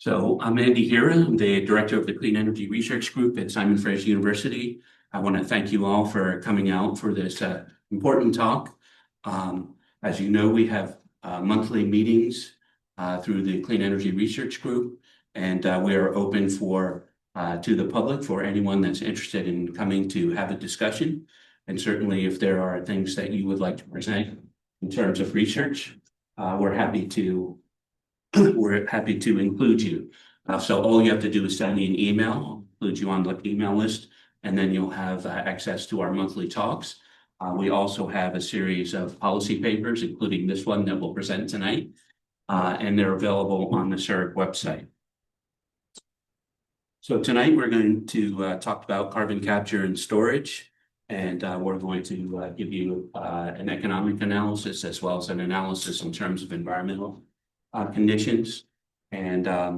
So I'm Andy Hira. I'm the director of the Clean Energy Research Group at Simon Fraser University. I want to thank you all for coming out for this important talk. As you know, we have monthly meetings through the Clean Energy Research Group, and we are open to the public for anyone that's interested in coming to have a discussion. And certainly, if there are things that you would like to present in terms of research, we're happy to include you. So all you have to do is send me an email. I'll include you on the email list, and then you'll have access to our monthly talks. We also have a series of policy papers, including this one that we'll present tonight, and they're available on the CERG website. So tonight we're going to talk about carbon capture and storage, and we're going to give you an economic analysis as well as an analysis in terms of environmental conditions. And I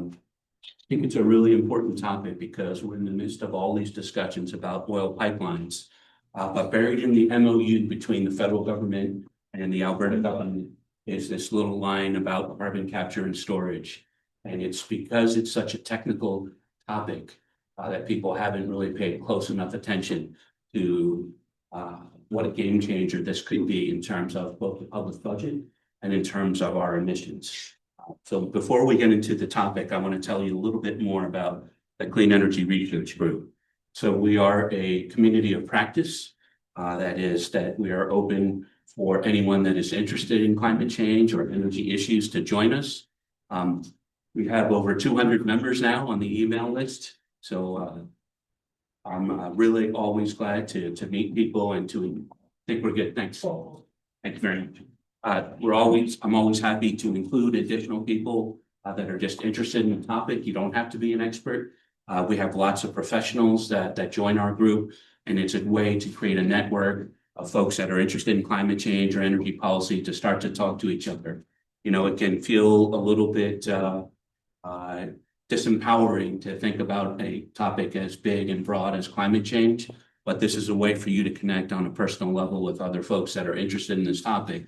think it's a really important topic because we're in the midst of all these discussions about oil pipelines. But buried in the MOU between the federal government and the Alberta government is this little line about carbon capture and storage. And it's because it's such a technical topic that people haven't really paid close enough attention to what a game changer this could be in terms of both the public budget and in terms of our emissions. So before we get into the topic, I want to tell you a little bit more about the Clean Energy Research Group. So we are a community of practice. That is that we are open for anyone that is interested in climate change or energy issues to join us. We have over 200 members now on the email list. So I'm really always glad to meet people and to think we're good. Thanks. Thank you very much. I'm always happy to include additional people that are just interested in the topic. You don't have to be an expert. We have lots of professionals that join our group, and it's a way to create a network of folks that are interested in climate change or energy policy to start to talk to each other. You know, it can feel a little bit disempowering to think about a topic as big and broad as climate change, but this is a way for you to connect on a personal level with other folks that are interested in this topic.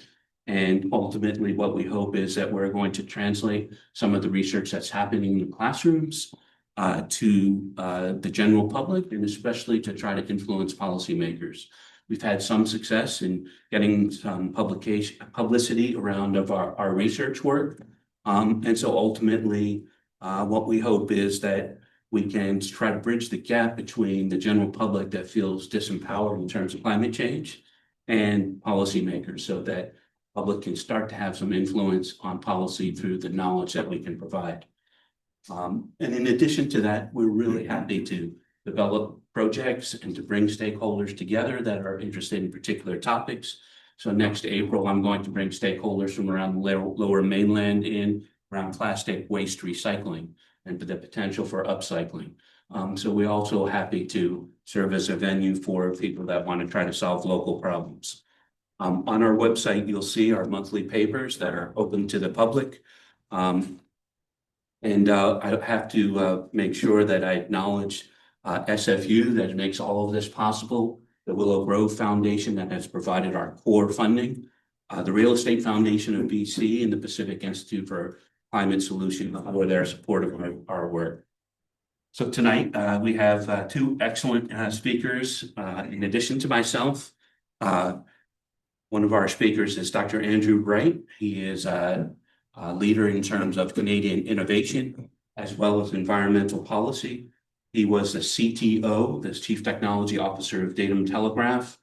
And ultimately, what we hope is that we're going to translate some of the research that's happening in the classrooms to the general public, and especially to try to influence policymakers. We've had some success in getting some publicity around our research work. And so ultimately, what we hope is that we can try to bridge the gap between the general public that feels disempowered in terms of climate change and policymakers, so that public can start to have some influence on policy through the knowledge that we can provide. And in addition to that, we're really happy to develop projects and to bring stakeholders together that are interested in particular topics. So next April, I'm going to bring stakeholders from around the lower mainland in around plastic waste recycling and the potential for upcycling. So we're also happy to serve as a venue for people that want to try to solve local problems. On our website, you'll see our monthly papers that are open to the public. And I have to make sure that I acknowledge SFU that makes all of this possible, the Willow Grove Foundation that has provided our core funding, the Real Estate Foundation of BC, and the Pacific Institute for Climate Solutions for their support of our work. So tonight we have two excellent speakers in addition to myself. One of our speakers is Dr. Andrew Wright. He is a leader in terms of Canadian innovation as well as environmental policy. He was the CTO, the Chief Technology Officer of Datum Telegraphic.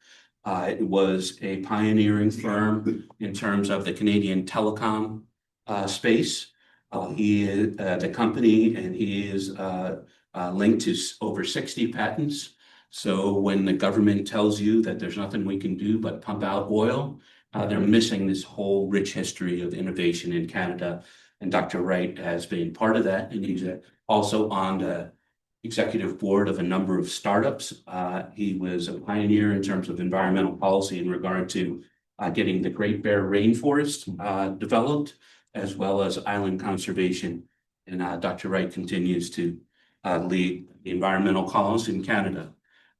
It was a pioneering firm in terms of the Canadian telecom space. He is the company, and he is linked to over 60 patents. So when the government tells you that there's nothing we can do but pump out oil, they're missing this whole rich history of innovation in Canada. And Dr. Wright has been part of that, and he's also on the executive board of a number of startups. He was a pioneer in terms of environmental policy in regard to getting the Great Bear Rainforest developed, as well as island conservation. And Dr. Wright continues to lead the environmental cause in Canada.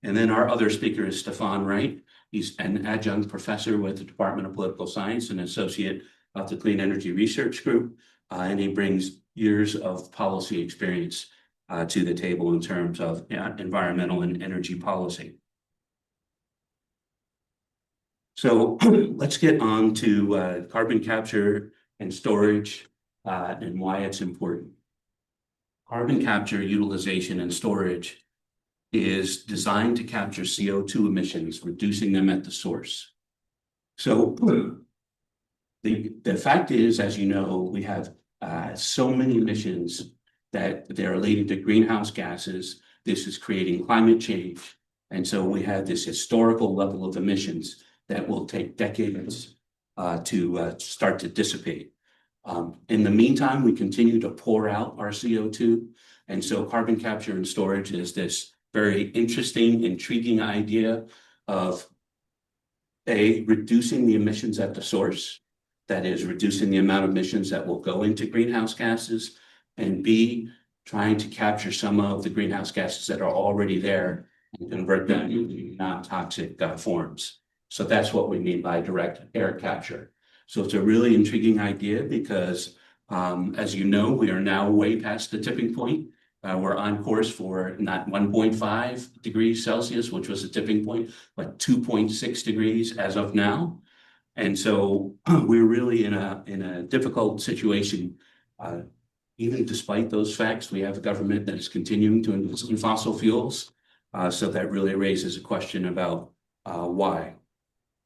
And then our other speaker is Stefan Wright. He's an adjunct professor with the Department of Political Science and associate of the Clean Energy Research Group. And he brings years of policy experience to the table in terms of environmental and energy policy. So let's get on to carbon capture and storage and why it's important. Carbon capture, utilization, and storage is designed to capture CO2 emissions, reducing them at the source. So the fact is, as you know, we have so many emissions that they're related to greenhouse gases. This is creating climate change. And so we have this historical level of emissions that will take decades to start to dissipate. In the meantime, we continue to pour out our CO2. And so carbon capture and storage is this very interesting, intriguing idea of reducing the emissions at the source, that is, reducing the amount of emissions that will go into greenhouse gases, and B, trying to capture some of the greenhouse gases that are already there and convert them into non-toxic forms. So that's what we mean by direct air capture. So it's a really intriguing idea because, as you know, we are now way past the tipping point. We're on course for not 1.5 degrees Celsius, which was a tipping point, but 2.6 degrees as of now. And so we're really in a difficult situation. Even despite those facts, we have a government that is continuing to invest in fossil fuels. So that really raises a question about why.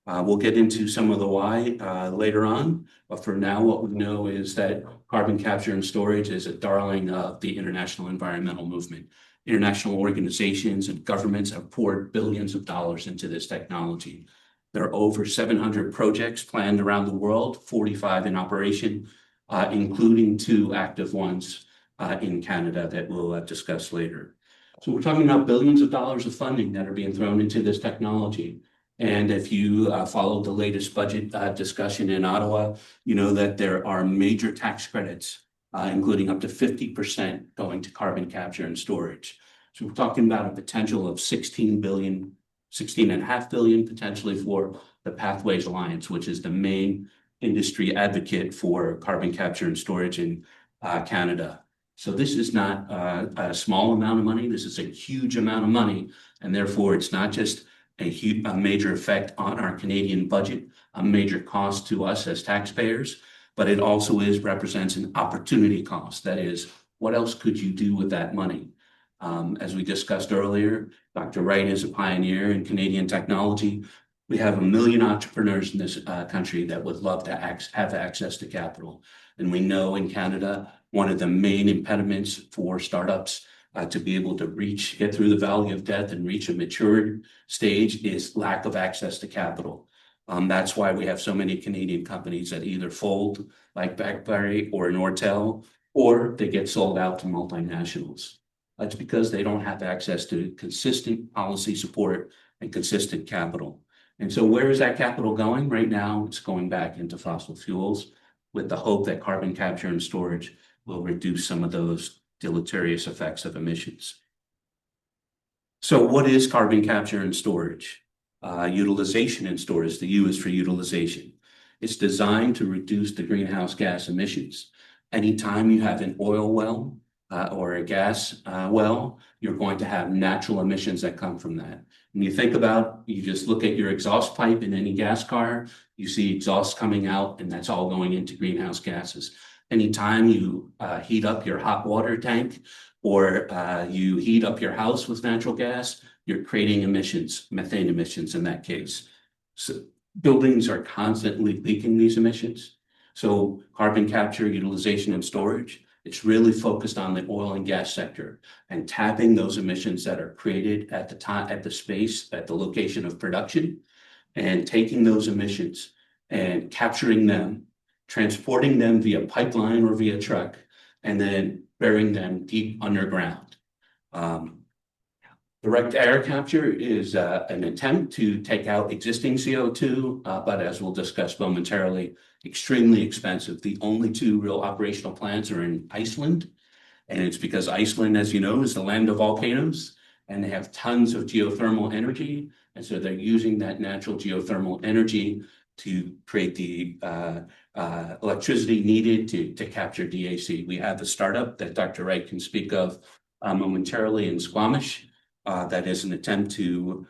We'll get into some of the why later on, but for now, what we know is that carbon capture and storage is a darling of the international environmental movement. International organizations and governments have poured billions of dollars into this technology. There are over 700 projects planned around the world, 45 in operation, including 2 active ones in Canada that we'll discuss later. So we're talking about billions of dollars of funding that are being thrown into this technology. And if you followed the latest budget discussion in Ottawa, you know that there are major tax credits, including up to 50% going to carbon capture and storage. So we're talking about a potential of 16.5 billion potentially for the Pathways Alliance, which is the main industry advocate for carbon capture and storage in Canada. So this is not a small amount of money. This is a huge amount of money. And therefore, it's not just a major effect on our Canadian budget, a major cost to us as taxpayers, but it also represents an opportunity cost. That is, what else could you do with that money? As we discussed earlier, Dr. Wright is a pioneer in Canadian technology. We have 1 million entrepreneurs in this country that would love to have access to capital. And we know in Canada, one of the main impediments for startups to be able to get through the valley of death and reach a mature stage is lack of access to capital. That's why we have so many Canadian companies that either fold, like BlackBerry or Nortel, or they get sold out to multinationals. That's because they don't have access to consistent policy support and consistent capital. And so where is that capital going? Right now, it's going back into fossil fuels with the hope that carbon capture and storage will reduce some of those deleterious effects of emissions. So what is carbon capture and storage? Utilization and storage, the U is for utilization. It's designed to reduce the greenhouse gas emissions. Anytime you have an oil well or a gas well, you're going to have natural emissions that come from that. When you think about, you just look at your exhaust pipe in any gas car, you see exhaust coming out, and that's all going into greenhouse gases. Anytime you heat up your hot water tank or you heat up your house with natural gas, you're creating emissions, methane emissions in that case. So buildings are constantly leaking these emissions. So carbon capture, utilization, and storage, it's really focused on the oil and gas sector and tapping those emissions that are created at the time, at the space, at the location of production, and taking those emissions and capturing them, transporting them via pipeline or via truck, and then burying them deep underground. Direct air capture is an attempt to take out existing CO2, but as we'll discuss momentarily, extremely expensive. The only 2 real operational plants are in Iceland, and it's because Iceland, as you know, is the land of volcanoes, and they have tons of geothermal energy, and so they're using that natural geothermal energy to create the electricity needed to capture DAC. We have a startup that Dr. Wright can speak of momentarily in Squamish. That is an attempt to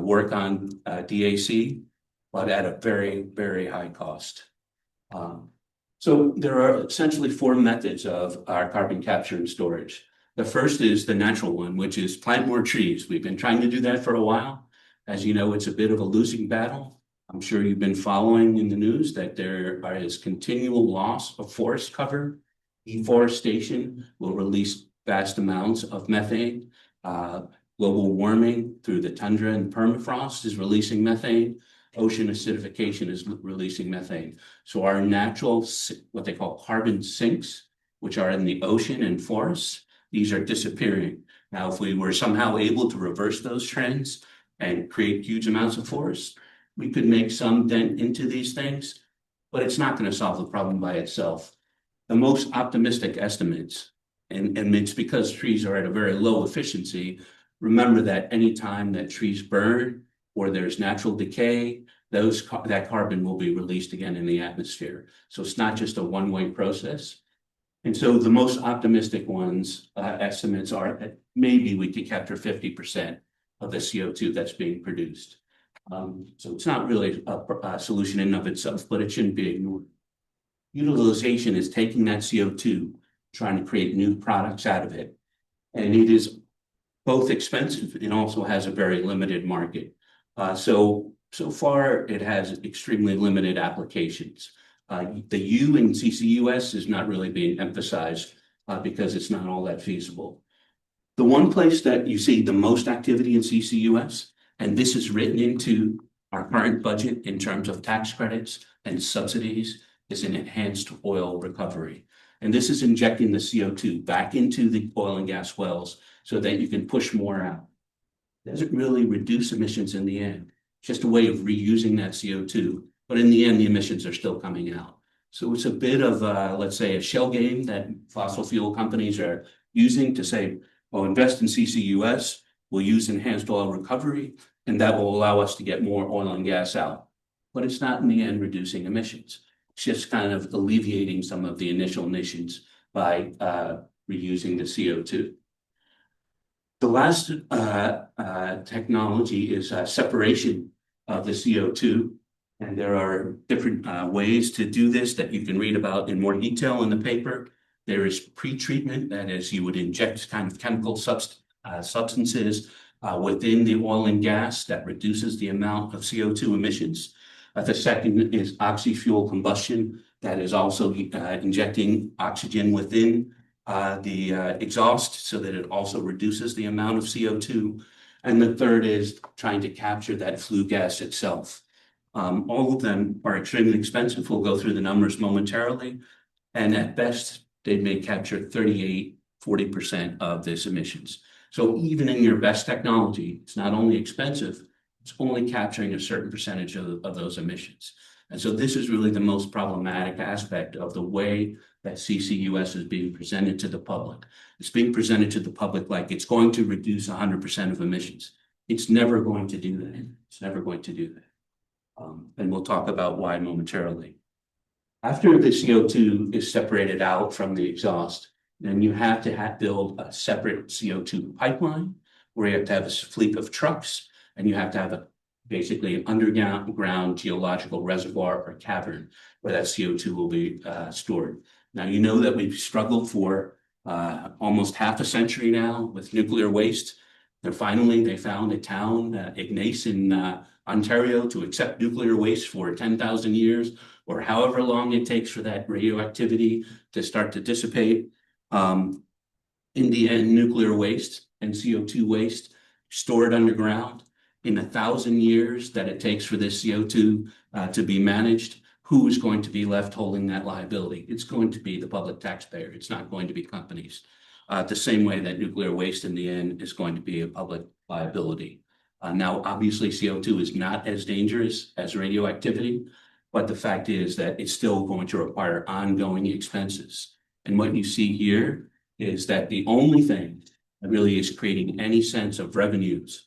work on DAC, but at a very, very high cost. So there are essentially four methods of our carbon capture and storage. The first is the natural one, which is plant more trees. We've been trying to do that for a while. As you know, it's a bit of a losing battle. I'm sure you've been following in the news that there is continual loss of forest cover. Deforestation will release vast amounts of methane. Global warming through the tundra and permafrost is releasing methane. Ocean acidification is releasing methane. So our natural, what they call carbon sinks, which are in the ocean and forests, these are disappearing. Now, if we were somehow able to reverse those trends and create huge amounts of forests, we could make some dent into these things, but it's not going to solve the problem by itself. The most optimistic estimates, and it's because trees are at a very low efficiency. Remember that any time that trees burn or there's natural decay, that carbon will be released again in the atmosphere. So it's not just a one-way process. And so the most optimistic ones, estimates are that maybe we could capture 50% of the CO2 that's being produced. So it's not really a solution in and of itself, but it shouldn't be ignored. Utilization is taking that CO2, trying to create new products out of it. And it is both expensive and also has a very limited market. So far, it has extremely limited applications. The U in CCUS is not really being emphasized because it's not all that feasible. The one place that you see the most activity in CCUS, and this is written into our current budget in terms of tax credits and subsidies, is in enhanced oil recovery. And this is injecting the CO2 back into the oil and gas wells so that you can push more out. It doesn't really reduce emissions in the end. It's just a way of reusing that CO2. But in the end, the emissions are still coming out. So it's a bit of, let's say, a shell game that fossil fuel companies are using to say, well, invest in CCUS, we'll use enhanced oil recovery, and that will allow us to get more oil and gas out. But it's not in the end reducing emissions. It's just kind of alleviating some of the initial emissions by reusing the CO2. The last technology is separation of the CO2. And there are different ways to do this that you can read about in more detail in the paper. There is pretreatment, that is, you would inject kind of chemical substances within the oil and gas that reduces the amount of CO2 emissions. The second is oxy-fuel combustion, that is also injecting oxygen within the exhaust so that it also reduces the amount of CO2. And the third is trying to capture that flue gas itself. All of them are extremely expensive. We'll go through the numbers momentarily. And at best, they may capture 40% of this emissions. So even in your best technology, it's not only expensive, it's only capturing a certain percentage of those emissions. And so this is really the most problematic aspect of the way that CCUS is being presented to the public. It's being presented to the public like it's going to reduce 100% of emissions. It's never going to do that. It's never going to do that. And we'll talk about why momentarily. After the CO2 is separated out from the exhaust, then you have to build a separate CO2 pipeline where you have to have a fleet of trucks and you have to have basically an underground geological reservoir or cavern where that CO2 will be stored. Now, you know that we've struggled for almost half a century now with nuclear waste. They found a town, Ignace in Ontario, to accept nuclear waste for 10,000 years or however long it takes for that radioactivity to start to dissipate. In the end, nuclear waste and CO2 waste stored underground in 1,000 years that it takes for this CO2 to be managed. Who is going to be left holding that liability? It's going to be the public taxpayer. It's not going to be companies. The same way that nuclear waste in the end is going to be a public liability. Now, obviously, CO2 is not as dangerous as radioactivity, but the fact is that it's still going to require ongoing expenses. And what you see here is that the only thing that really is creating any sense of revenues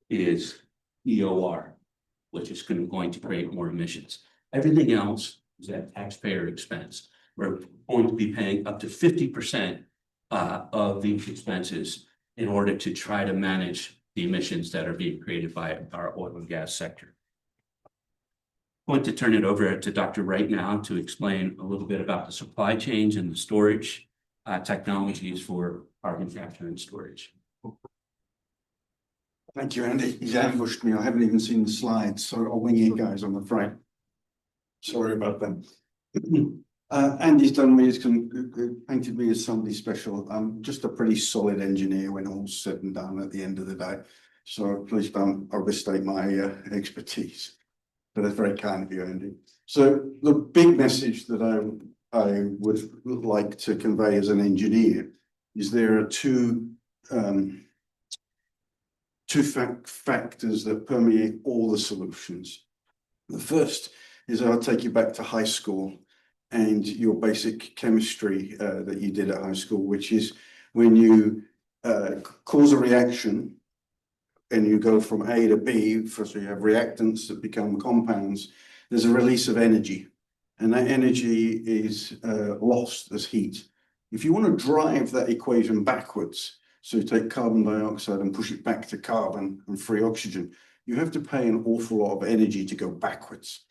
is EOR, which is going to create more emissions. Everything else is at taxpayer expense. We're going to be paying up to 50% of these expenses in order to try to manage the emissions that are being created by our oil and gas sector. I'm going to turn it over to Dr. Wright now to explain a little bit about the supply chains and the storage technologies for carbon capture and storage. Thank you, Andy. He's ambushed me. I haven't even seen the slides, so I'll wing it, guys, I'm afraid. Sorry about that. Andy's done me, he's painted me as somebody special. I'm just a pretty solid engineer when all's said and done at the end of the day. So please don't overstate my expertise. But that's very kind of you, Andy. So the big message that I would like to convey as an engineer is there are two factors that permeate all the solutions. The first is I'll take you back to high school and your basic chemistry that you did at high school, which is when you cause a reaction and you go from A to B, so you have reactants that become compounds, there's a release of energy, and that energy is lost as heat. If you want to drive that equation backwards, so you take carbon dioxide and push it back to carbon and free oxygen, you have to pay an awful lot of energy to go backwards.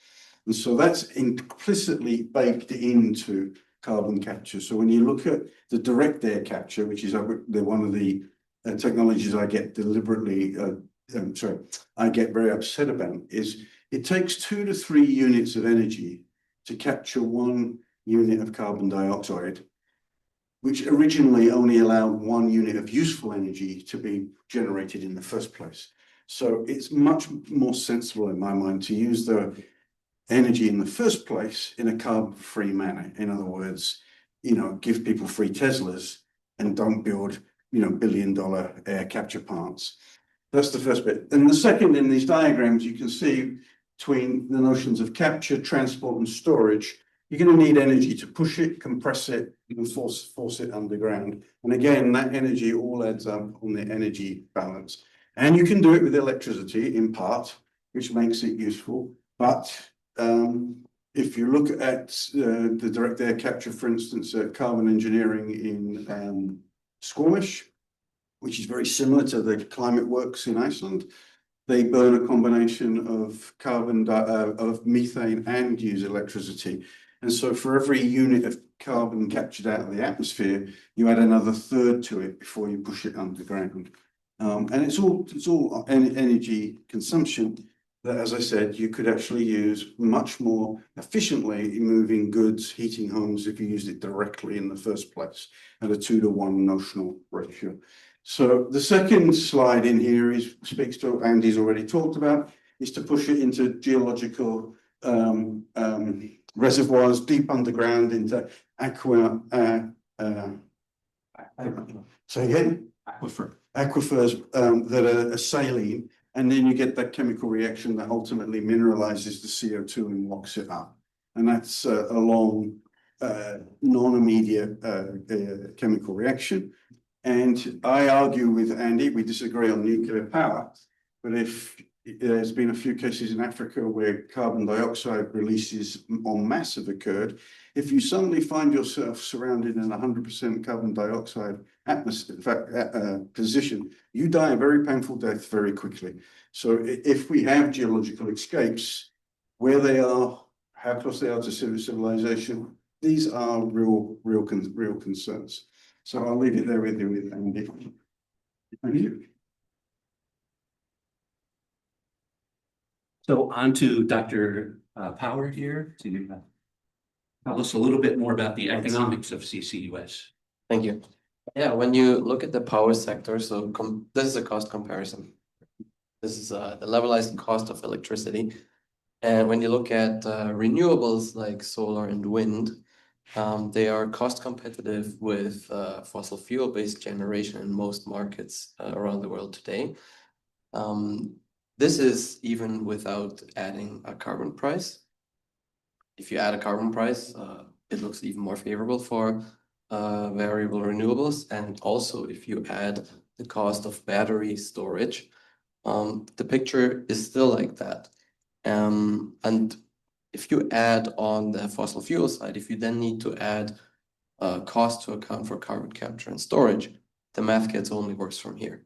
And so that's implicitly baked into carbon capture. So when you look at the direct air capture, which is one of the technologies I get I get very upset about, is it takes 2 to 3 units of energy to capture 1 unit of carbon dioxide, which originally only allowed 1 unit of useful energy to be generated in the first place. So it's much more sensible in my mind to use the energy in the first place in a carbon-free manner. In other words, give people free Teslas and don't build, billion-dollar air capture plants. That's the first bit. And the second, in these diagrams, you can see between the notions of capture, transport, and storage, you're going to need energy to push it, compress it, and force it underground. And again, that energy all adds up on the energy balance. And you can do it with electricity in part, which makes it useful. But if you look at the direct air capture, for instance, at Carbon Engineering in Squamish, which is very similar to the climate works in Iceland, they burn a combination of of methane and use electricity. And so for every unit of carbon captured out of the atmosphere, you add another third to it before you push it underground. And it's all energy consumption that, as I said, you could actually use much more efficiently in moving goods, heating homes, if you used it directly in the first place at a 2 to 1 notional ratio. So the second slide in here speaks to what Andy's already talked about, is to push it into geological reservoirs deep underground into aquifers that are saline, and then you get that chemical reaction that ultimately mineralizes the CO2 and locks it up. And that's a long, non-immediate chemical reaction. And I argue with Andy, we disagree on nuclear power, but if there's been a few cases in Africa where carbon dioxide releases en masse have occurred, if you suddenly find yourself surrounded in 100% carbon dioxide atmosphere, position, you die a very painful death very quickly. So if we have geological escapes, where they are, how close they are to civilization, these are real concerns. So I'll leave it there with you, Andy. Thank you. So on to Dr. Pauer here to tell us a little bit more about the economics of CCUS. Thank you. Yeah, when you look at the power sector, so this is a cost comparison. This is the levelized cost of electricity. And when you look at renewables like solar and wind, they are cost competitive with fossil fuel-based generation in most markets around the world today. This is even without adding a carbon price. If you add a carbon price, it looks even more favorable for variable renewables. And also, if you add the cost of battery storage, the picture is still like that. And if you add on the fossil fuel side, if you then need to add cost to account for carbon capture and storage, the math gets only worse from here.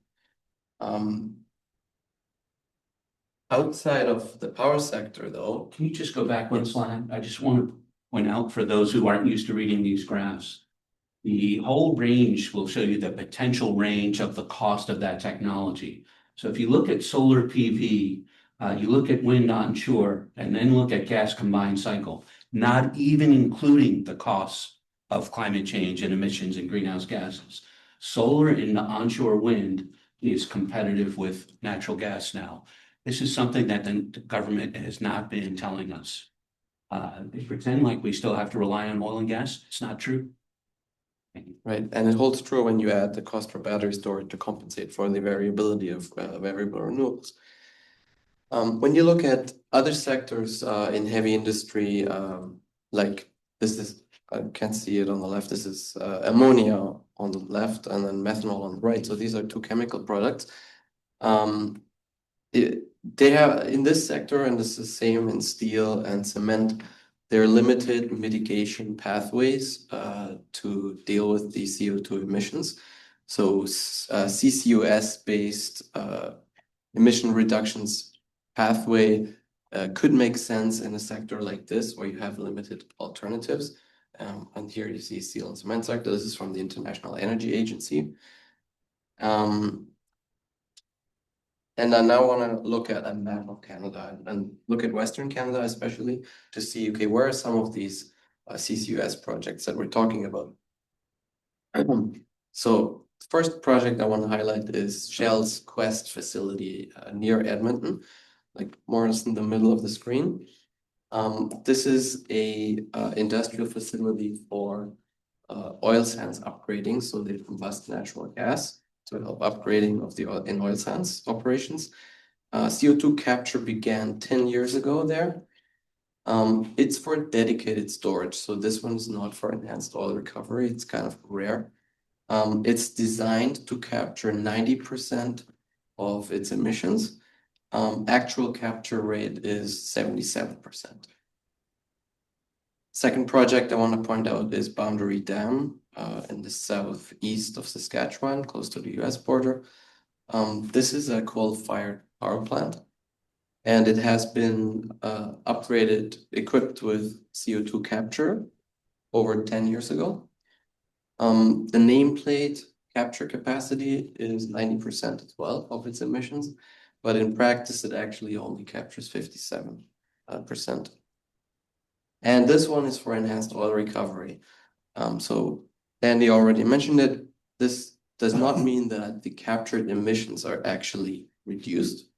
Outside of the power sector, though, Can you just go back one slide? I just want to point out for those who aren't used to reading these graphs, the whole range will show you the potential range of the cost of that technology. So if you look at solar PV, you look at wind onshore, and then look at gas combined cycle, not even including the costs of climate change and emissions and greenhouse gases. Solar and onshore wind is competitive with natural gas now. This is something that the government has not been telling us. They pretend like we still have to rely on oil and gas. It's not true. right, and it holds true when you add the cost for battery storage to compensate for the variability of variable renewables. When you look at other sectors in heavy industry, like this is, I can't see it on the left, this is ammonia on the left and then methanol on the right. So these are two chemical products. They have in this sector, and this is the same in steel and cement, there are limited mitigation pathways to deal with the CO2 emissions. So CCUS-based emission reductions pathway could make sense in a sector like this where you have limited alternatives. And here you see steel and cement sector. This is from the International Energy Agency. And I now want to look at a map of Canada and look at Western Canada, especially to see, okay, where are some of these CCUS projects that we're talking about? So the first project I want to highlight is Shell's Quest facility near Edmonton, like more or less in the middle of the screen. This is a industrial facility for oil sands upgrading, so they combust natural gas to help upgrading of the oil sands operations. CO2 capture began 10 years ago there. It's for dedicated storage, so this one is not for enhanced oil recovery. It's kind of rare. It's designed to capture 90% of its emissions. Actual capture rate is 77%. Second project I want to point out is Boundary Dam in the southeast of Saskatchewan, close to the US border. This is a coal-fired power plant, and it has been upgraded, equipped with CO2 capture over 10 years ago. The nameplate capture capacity is 90% as well of its emissions, but in practice, it actually only captures 57%. And this one is for enhanced oil recovery. So Andy already mentioned it. This does not mean that the captured emissions are actually reduced.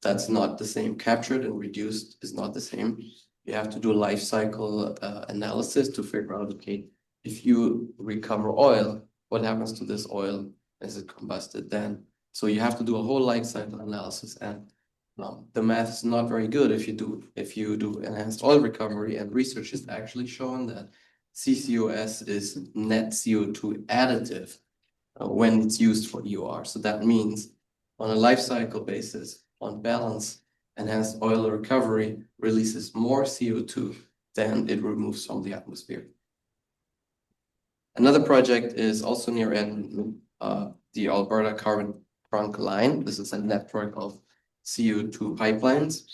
That's not the same. Captured and reduced is not the same. You have to do a life cycle analysis to figure out, okay, if you recover oil, what happens to this oil as it combusted then? So you have to do a whole life cycle analysis, and the math is not very good if you do enhanced oil recovery, and research has actually shown that CCUS is net CO2 additive when it's used for EOR. So that means on a life cycle basis, on balance, enhanced oil recovery releases more CO2 than it removes from the atmosphere. Another project is also near Edmonton, the Alberta Carbon Trunk Line. This is a network of CO2 pipelines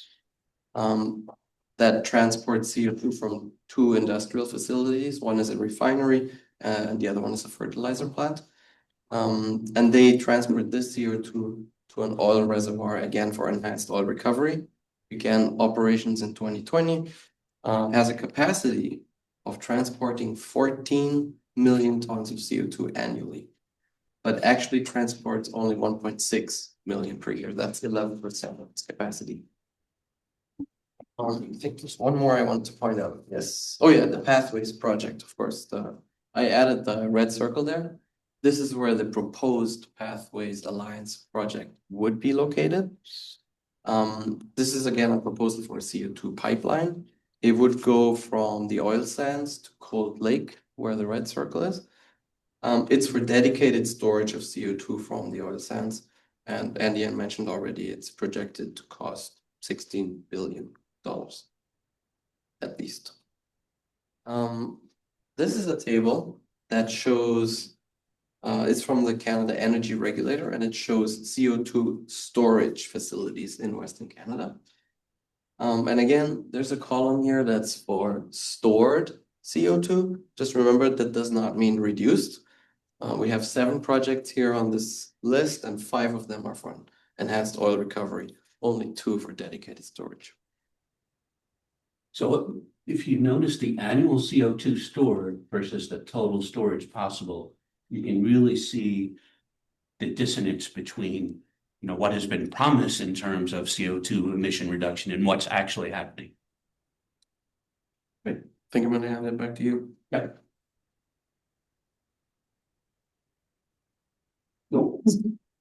that transport CO2 from two industrial facilities. One is a refinery and the other one is a fertilizer plant. And they transport this CO2 to an oil reservoir, again for enhanced oil recovery. Began operations in 2020, has a capacity of transporting 14 million tons of CO2 annually, but actually transports only 1.6 million per year. That's 11% of its capacity. I think there's one more I want to point out. Yes. Oh yeah, the Pathways project, of course. I added the red circle there. This is where the proposed Pathways Alliance project would be located. This is again a proposal for a CO2 pipeline. It would go from the oil sands to Cold Lake, where the red circle is. It's for dedicated storage of CO2 from the oil sands. And Andy mentioned already, it's projected to cost $16 billion. at least. This is a table that shows, it's from the Canada Energy Regulator, and it shows CO2 storage facilities in Western Canada. And again, there's a column here that's for stored CO2. Just remember that does not mean reduced. We have 7 projects here on this list, and 5 of them are for enhanced oil recovery, only 2 for dedicated storage. So if you notice the annual CO2 stored versus the total storage possible, you can really see the dissonance between, what has been promised in terms of CO2 emission reduction and what's actually happening. I think I'm gonna hand it back to you. Yeah.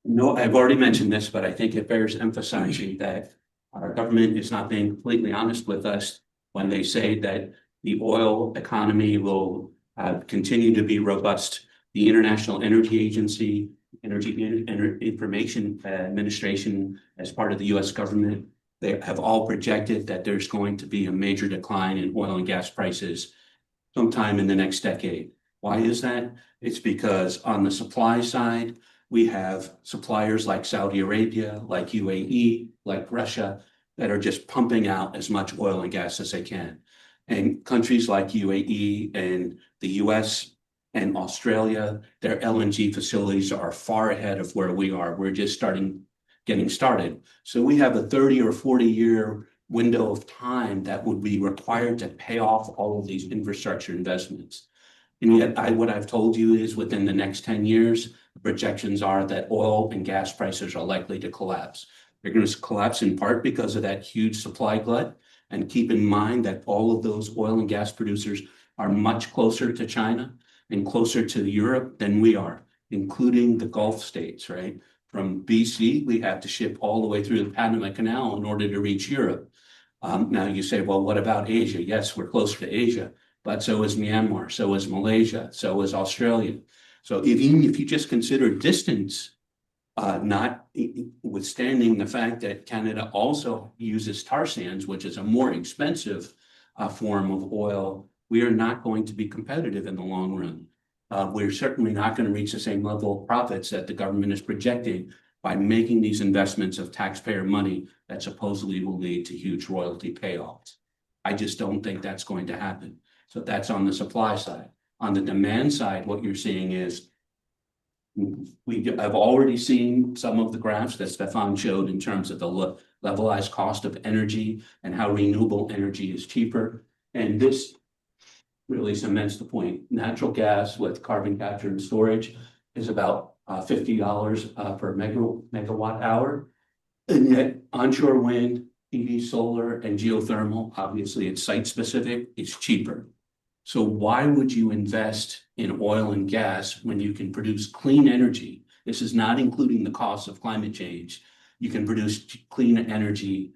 No, I've already mentioned this, but I think it bears emphasizing that our government is not being completely honest with us when they say that the oil economy will continue to be robust. The International Energy Agency, Information Administration, as part of the US government, they have all projected that there's going to be a major decline in oil and gas prices sometime in the next decade. Why is that? It's because on the supply side, we have suppliers like Saudi Arabia, like UAE, like Russia, that are just pumping out as much oil and gas as they can. And countries like UAE and the US and Australia, their LNG facilities are far ahead of where we are. We're just getting started. So we have a 30 or 40-year window of time that would be required to pay off all of these infrastructure investments. And yet what I've told you is within the next 10 years, the projections are that oil and gas prices are likely to collapse. They're going to collapse in part because of that huge supply glut. And keep in mind that all of those oil and gas producers are much closer to China and closer to Europe than we are, including the Gulf states, right? From BC, we have to ship all the way through the Panama Canal in order to reach Europe. Now you say, well, what about Asia? Yes, we're closer to Asia, but so is Myanmar, so is Malaysia, so is Australia. So even if you just consider distance, notwithstanding the fact that Canada also uses tar sands, which is a more expensive form of oil, we are not going to be competitive in the long run. We're certainly not going to reach the same level of profits that the government is projecting by making these investments of taxpayer money that supposedly will lead to huge royalty payoffs. I just don't think that's going to happen. So that's on the supply side. On the demand side, what you're seeing is I've already seen some of the graphs that Stefan showed in terms of the levelized cost of energy and how renewable energy is cheaper. And this really cements the point. Natural gas with carbon capture and storage is about $50 per megawatt hour. And yet onshore wind, PV solar, and geothermal, obviously it's site specific, is cheaper. So why would you invest in oil and gas when you can produce clean energy? This is not including the cost of climate change. You can produce clean energy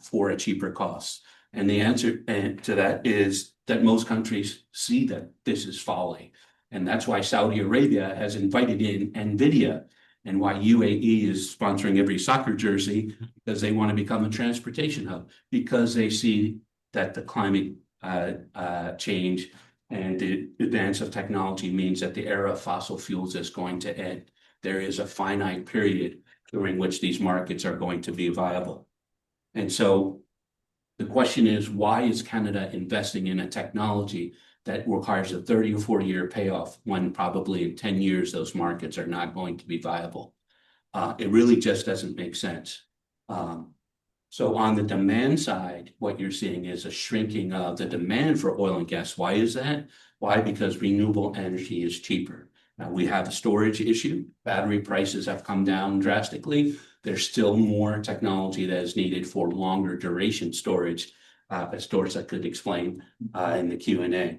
for a cheaper cost. And the answer to that is that most countries see that this is folly. And that's why Saudi Arabia has invited in NVIDIA and why UAE is sponsoring every soccer jersey, because they want to become a transportation hub, because they see that the climate change and the advance of technology means that the era of fossil fuels is going to end. There is a finite period during which these markets are going to be viable. And so the question is, why is Canada investing in a technology that requires a 30 or 40-year payoff when probably in 10 years those markets are not going to be viable? It really just doesn't make sense. So on the demand side, what you're seeing is a shrinking of the demand for oil and gas. Why is that? Why? Because renewable energy is cheaper. Now we have a storage issue. Battery prices have come down drastically. There's still more technology that is needed for longer duration storage, as Dorsa could explain in the Q&A.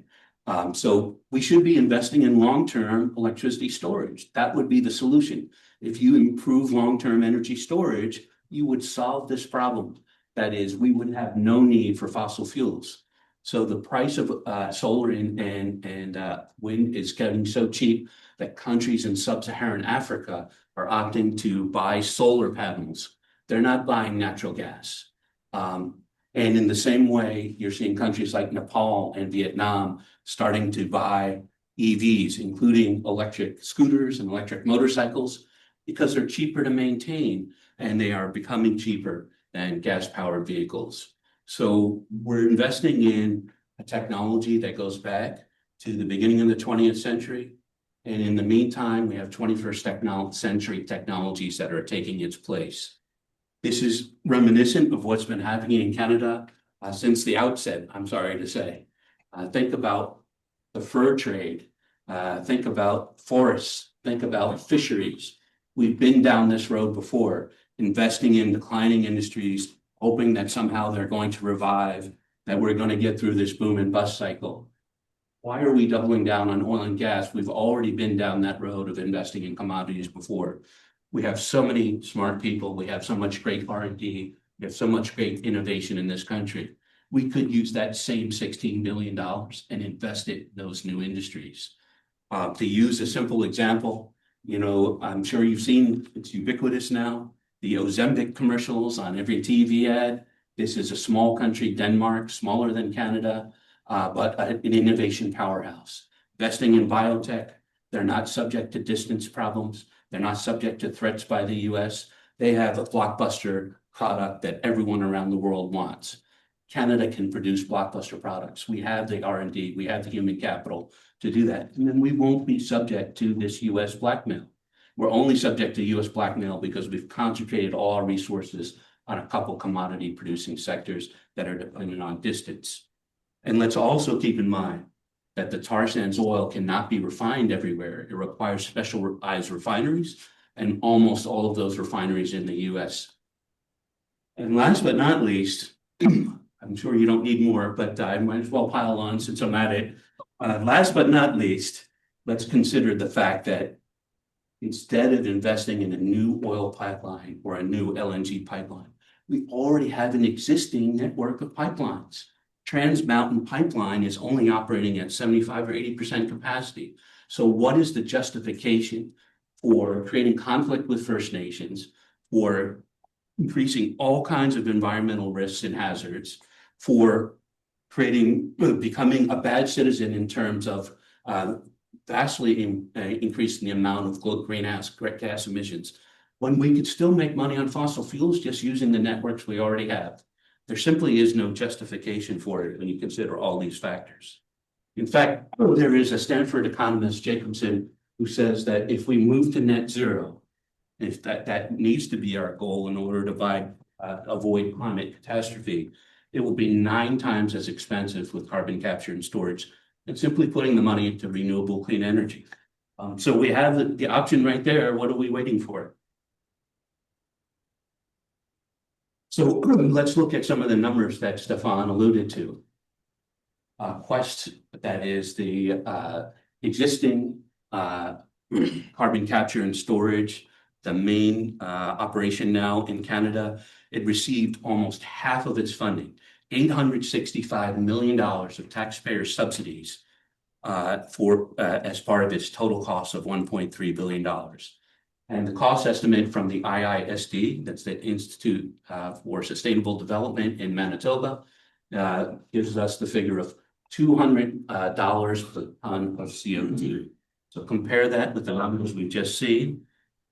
So we should be investing in long-term electricity storage. That would be the solution. If you improve long-term energy storage, you would solve this problem. That is, we would have no need for fossil fuels. So the price of solar and wind is getting so cheap that countries in sub-Saharan Africa are opting to buy solar panels. They're not buying natural gas. And in the same way, you're seeing countries like Nepal and Vietnam starting to buy EVs, including electric scooters and electric motorcycles, because they're cheaper to maintain and they are becoming cheaper than gas-powered vehicles. So we're investing in a technology that goes back to the beginning of the 20th century. And in the meantime, we have 21st century technologies that are taking its place. This is reminiscent of what's been happening in Canada since the outset, I'm sorry to say. Think about the fur trade. Think about forests. Think about fisheries. We've been down this road before, investing in declining industries, hoping that somehow they're going to revive, that we're going to get through this boom and bust cycle. Why are we doubling down on oil and gas? We've already been down that road of investing in commodities before. We have so many smart people. We have so much great R&D. We have so much great innovation in this country. We could use that same $16 billion and invest it in those new industries. To use a simple example, you know, I'm sure you've seen, it's ubiquitous now, the Ozempic commercials on every TV ad. This is a small country, Denmark, smaller than Canada, but an innovation powerhouse. Investing in biotech, they're not subject to distance problems. They're not subject to threats by the US. They have a blockbuster product that everyone around the world wants. Canada can produce blockbuster products. We have the R&D, we have the human capital to do that. And then we won't be subject to this US blackmail. We're only subject to US blackmail because we've concentrated all our resources on a couple commodity producing sectors that are dependent on distance. And let's also keep in mind that the tar sands oil cannot be refined everywhere. It requires specialized refineries, and almost all of those refineries in the US. And last but not least, I'm sure you don't need more, but I might as well pile on since I'm at it. Last but not least, let's consider the fact that instead of investing in a new oil pipeline or a new LNG pipeline, we already have an existing network of pipelines. Trans Mountain Pipeline is only operating at 75 or 80% capacity. So what is the justification for creating conflict with First Nations, for increasing all kinds of environmental risks and hazards, for becoming a bad citizen in terms of vastly increasing the amount of greenhouse gas emissions, when we could still make money on fossil fuels just using the networks we already have? There simply is no justification for it when you consider all these factors. In fact, there is a Stanford economist, Jacobson, who says that if we move to net zero, if that needs to be our goal in order to avoid climate catastrophe, it will be 9 times as expensive with carbon capture and storage than simply putting the money into renewable clean energy. So we have the option right there. What are we waiting for? So let's look at some of the numbers that Stefan alluded to. Quest, that is the existing carbon capture and storage, the main operation now in Canada, it received almost half of its funding, $865 million of taxpayer subsidies as part of its total cost of $1.3 billion. And the cost estimate from the IISD, that's the Institute for Sustainable Development in Manitoba, gives us the figure of $200 per ton of CO2. So compare that with the numbers we've just seen.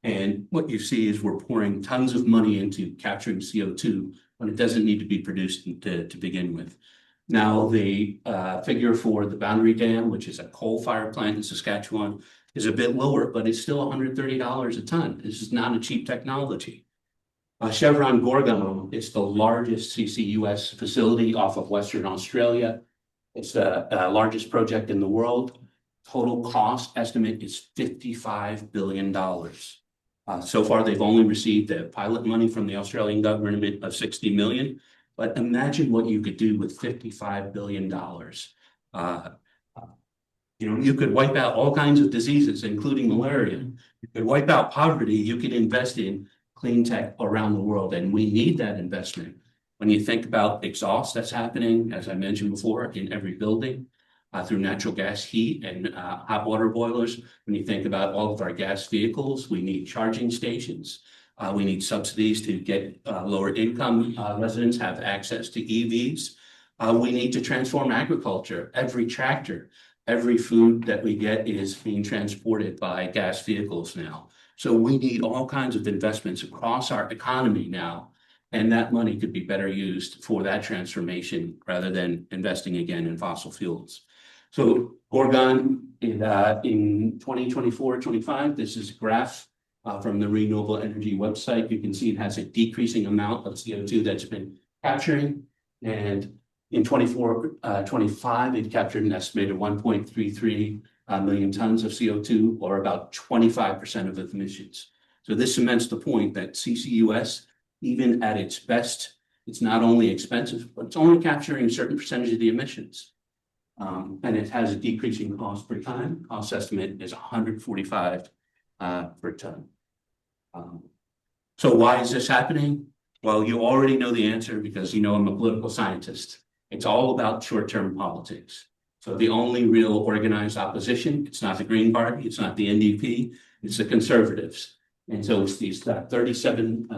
And what you see is we're pouring tons of money into capturing CO2 when it doesn't need to be produced to begin with. Now, the figure for the Boundary Dam, which is a coal-fired plant in Saskatchewan, is a bit lower, but it's still $130 a ton. This is not a cheap technology. Chevron Gorgon, it's the largest CCUS facility off of Western Australia. It's the largest project in the world. Total cost estimate is $55 billion. So far, they've only received the pilot money from the Australian government of $60 million. But imagine what you could do with $55 billion. You could wipe out all kinds of diseases, including malaria. You could wipe out poverty. You could invest in clean tech around the world, and we need that investment. When you think about exhaust that's happening, as I mentioned before, in every building through natural gas heat and hot water boilers, when you think about all of our gas vehicles, we need charging stations. We need subsidies to get lower income residents have access to EVs. We need to transform agriculture. Every tractor, every food that we get is being transported by gas vehicles now. So we need all kinds of investments across our economy now. And that money could be better used for that transformation rather than investing again in fossil fuels. So Oregon in 2024-25, this is a graph from the renewable energy website. You can see it has a decreasing amount of CO2 that's been capturing. And in 24-25, it captured an estimated 1.33 million tons of CO2, or about 25% of its emissions. So this cements the point that CCUS, even at its best, it's not only expensive, but it's only capturing a certain percentage of the emissions. And it has a decreasing cost per ton. Cost estimate is 145 per ton. So why is this happening? Well, you already know the answer because you know I'm a political scientist. It's all about short-term politics. So the only real organized opposition, it's not the Green Party, it's not the NDP, it's the Conservatives. And so it's these 37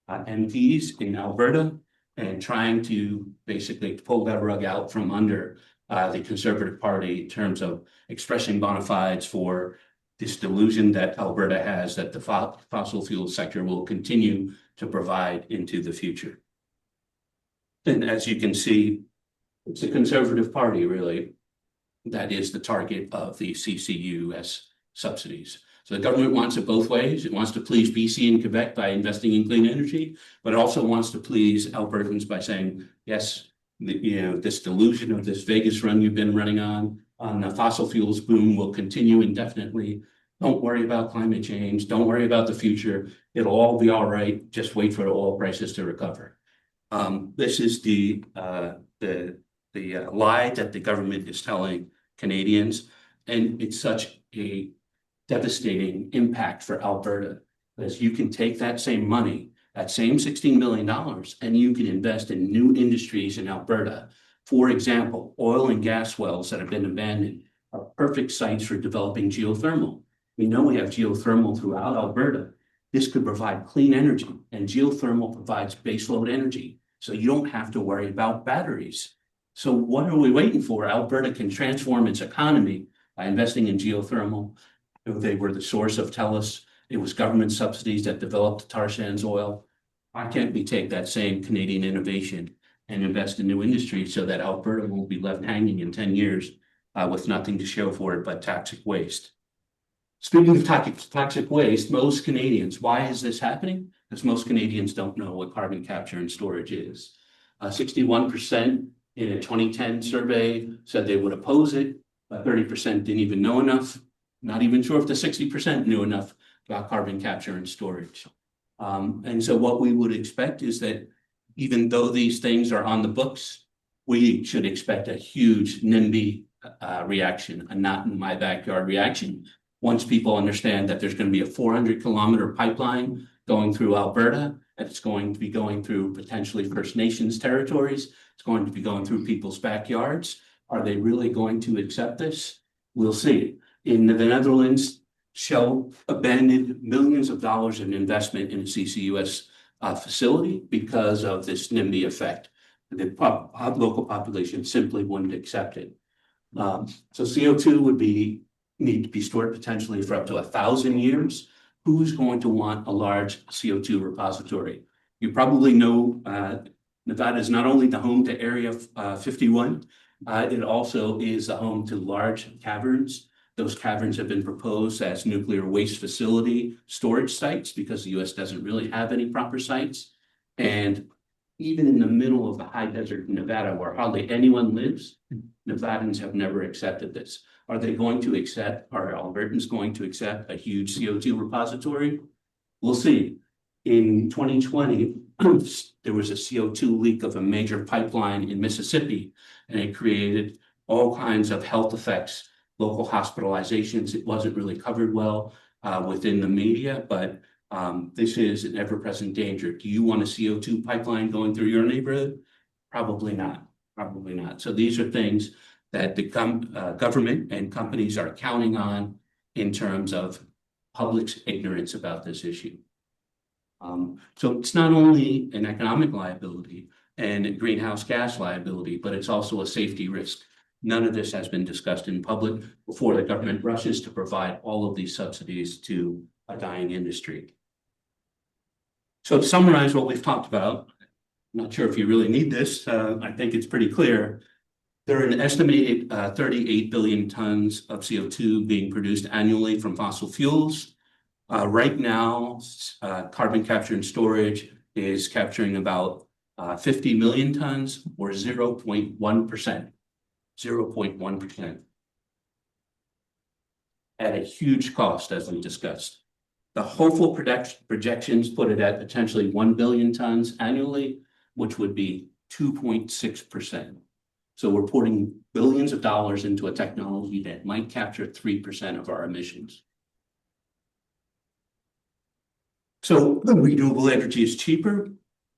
MPs in Alberta and trying to basically pull that rug out from under the Conservative Party in terms of expressing bona fides for this delusion that Alberta has that the fossil fuel sector will continue to provide into the future. And as you can see, it's a Conservative Party, really, that is the target of the CCUS subsidies. So the government wants it both ways. It wants to please BC and Quebec by investing in clean energy, but it also wants to please Albertans by saying, yes, this delusion of this Vegas run you've been running on the fossil fuels boom will continue indefinitely. Don't worry about climate change. Don't worry about the future. It'll all be all right. Just wait for oil prices to recover. This is the lie that the government is telling Canadians, and it's such a devastating impact for Alberta, because you can take that same money, that same $16 million, and you can invest in new industries in Alberta. For example, oil and gas wells that have been abandoned are perfect sites for developing geothermal. We know we have geothermal throughout Alberta. This could provide clean energy, and geothermal provides baseload energy, so you don't have to worry about batteries. So what are we waiting for? Alberta can transform its economy by investing in geothermal. They were the source of TELUS. It was government subsidies that developed tar sands oil. Why can't we take that same Canadian innovation and invest in new industries so that Alberta won't be left hanging in 10 years with nothing to show for it but toxic waste? Speaking of toxic waste, most Canadians, why is this happening? Because most Canadians don't know what carbon capture and storage is. 61% in a 2010 survey said they would oppose it, but 30% didn't even know enough. Not even sure if the 60% knew enough about carbon capture and storage. And so what we would expect is that even though these things are on the books, we should expect a huge NIMBY reaction, a not in my backyard reaction. Once people understand that there's going to be a 400-kilometer pipeline going through Alberta, and it's going to be going through potentially First Nations territories, it's going to be going through people's backyards. Are they really going to accept this? We'll see. In the Netherlands, Shell abandoned millions of dollars in investment in a CCUS facility because of this NIMBY effect. The local population simply wouldn't accept it. So CO2 would need to be stored potentially for up to 1,000 years. Who's going to want a large CO2 repository? You probably know Nevada is not only the home to Area 51, it also is the home to large caverns. Those caverns have been proposed as nuclear waste facility storage sites because the US doesn't really have any proper sites. And even in the middle of the high desert in Nevada, where hardly anyone lives, Nevadans have never accepted this. Are Albertans going to accept a huge CO2 repository? We'll see. In 2020, there was a CO2 leak of a major pipeline in Mississippi, and it created all kinds of health effects, local hospitalizations. It wasn't really covered well within the media, but this is an ever-present danger. Do you want a CO2 pipeline going through your neighborhood? Probably not. Probably not. So these are things that the government and companies are counting on in terms of public's ignorance about this issue. So it's not only an economic liability and a greenhouse gas liability, but it's also a safety risk. None of this has been discussed in public before the government rushes to provide all of these subsidies to a dying industry. So to summarize what we've talked about, I'm not sure if you really need this. I think it's pretty clear. There are an estimated 38 billion tons of CO2 being produced annually from fossil fuels. Right now, carbon capture and storage is capturing about 50 million tons or 0.1%. 0.1%. At a huge cost, as we discussed. The hopeful projections put it at potentially 1 billion tons annually, which would be 2.6%. So we're putting billions of dollars into a technology that might capture 3% of our emissions. So the renewable energy is cheaper,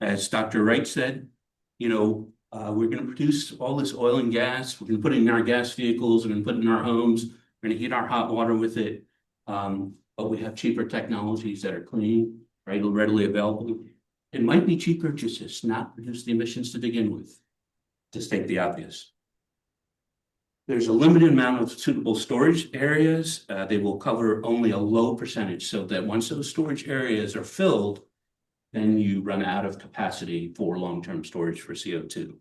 as Dr. Wright said. We're going to produce all this oil and gas. We're going to put it in our gas vehicles. We're going to put it in our homes. We're going to heat our hot water with it. But we have cheaper technologies that are clean, right, readily available. It might be cheaper just to not produce the emissions to begin with. To state the obvious. There's a limited amount of suitable storage areas. They will cover only a low percentage, so that once those storage areas are filled, then you run out of capacity for long-term storage for CO2.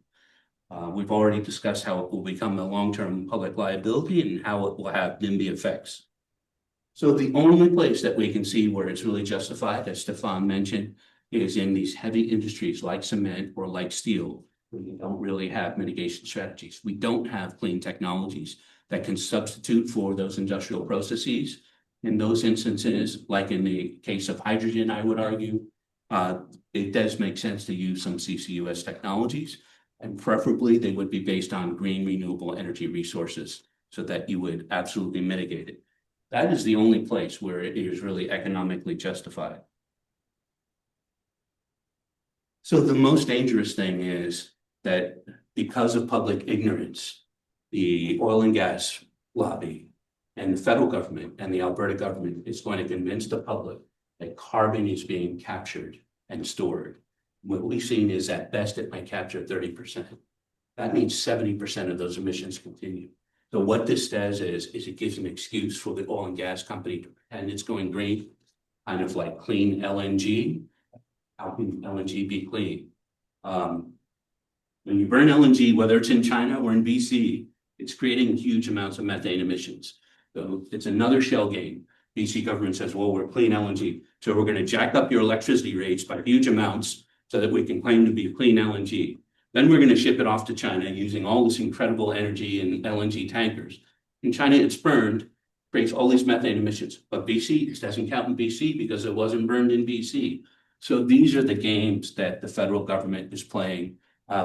We've already discussed how it will become a long-term public liability and how it will have NIMBY effects. So the only place that we can see where it's really justified, as Stefan mentioned, is in these heavy industries like cement or like steel. We don't really have mitigation strategies. We don't have clean technologies that can substitute for those industrial processes. In those instances, like in the case of hydrogen, I would argue, it does make sense to use some CCUS technologies, and preferably they would be based on green renewable energy resources so that you would absolutely mitigate it. That is the only place where it is really economically justified. So the most dangerous thing is that because of public ignorance, the oil and gas lobby and the federal government and the Alberta government is going to convince the public that carbon is being captured and stored. What we've seen is at best it might capture 30%. That means 70% of those emissions continue. So what this does is it gives an excuse for the oil and gas company to pretend it's going green, kind of like clean LNG. How can LNG be clean? When you burn LNG, whether it's in China or in BC, it's creating huge amounts of methane emissions. So it's another shell game. BC government says, well, we're clean LNG. So we're going to jack up your electricity rates by huge amounts so that we can claim to be clean LNG. Then we're going to ship it off to China using all this incredible energy in LNG tankers. In China, it's burned, creates all these methane emissions. But BC, it doesn't count in BC because it wasn't burned in BC. So these are the games that the federal government is playing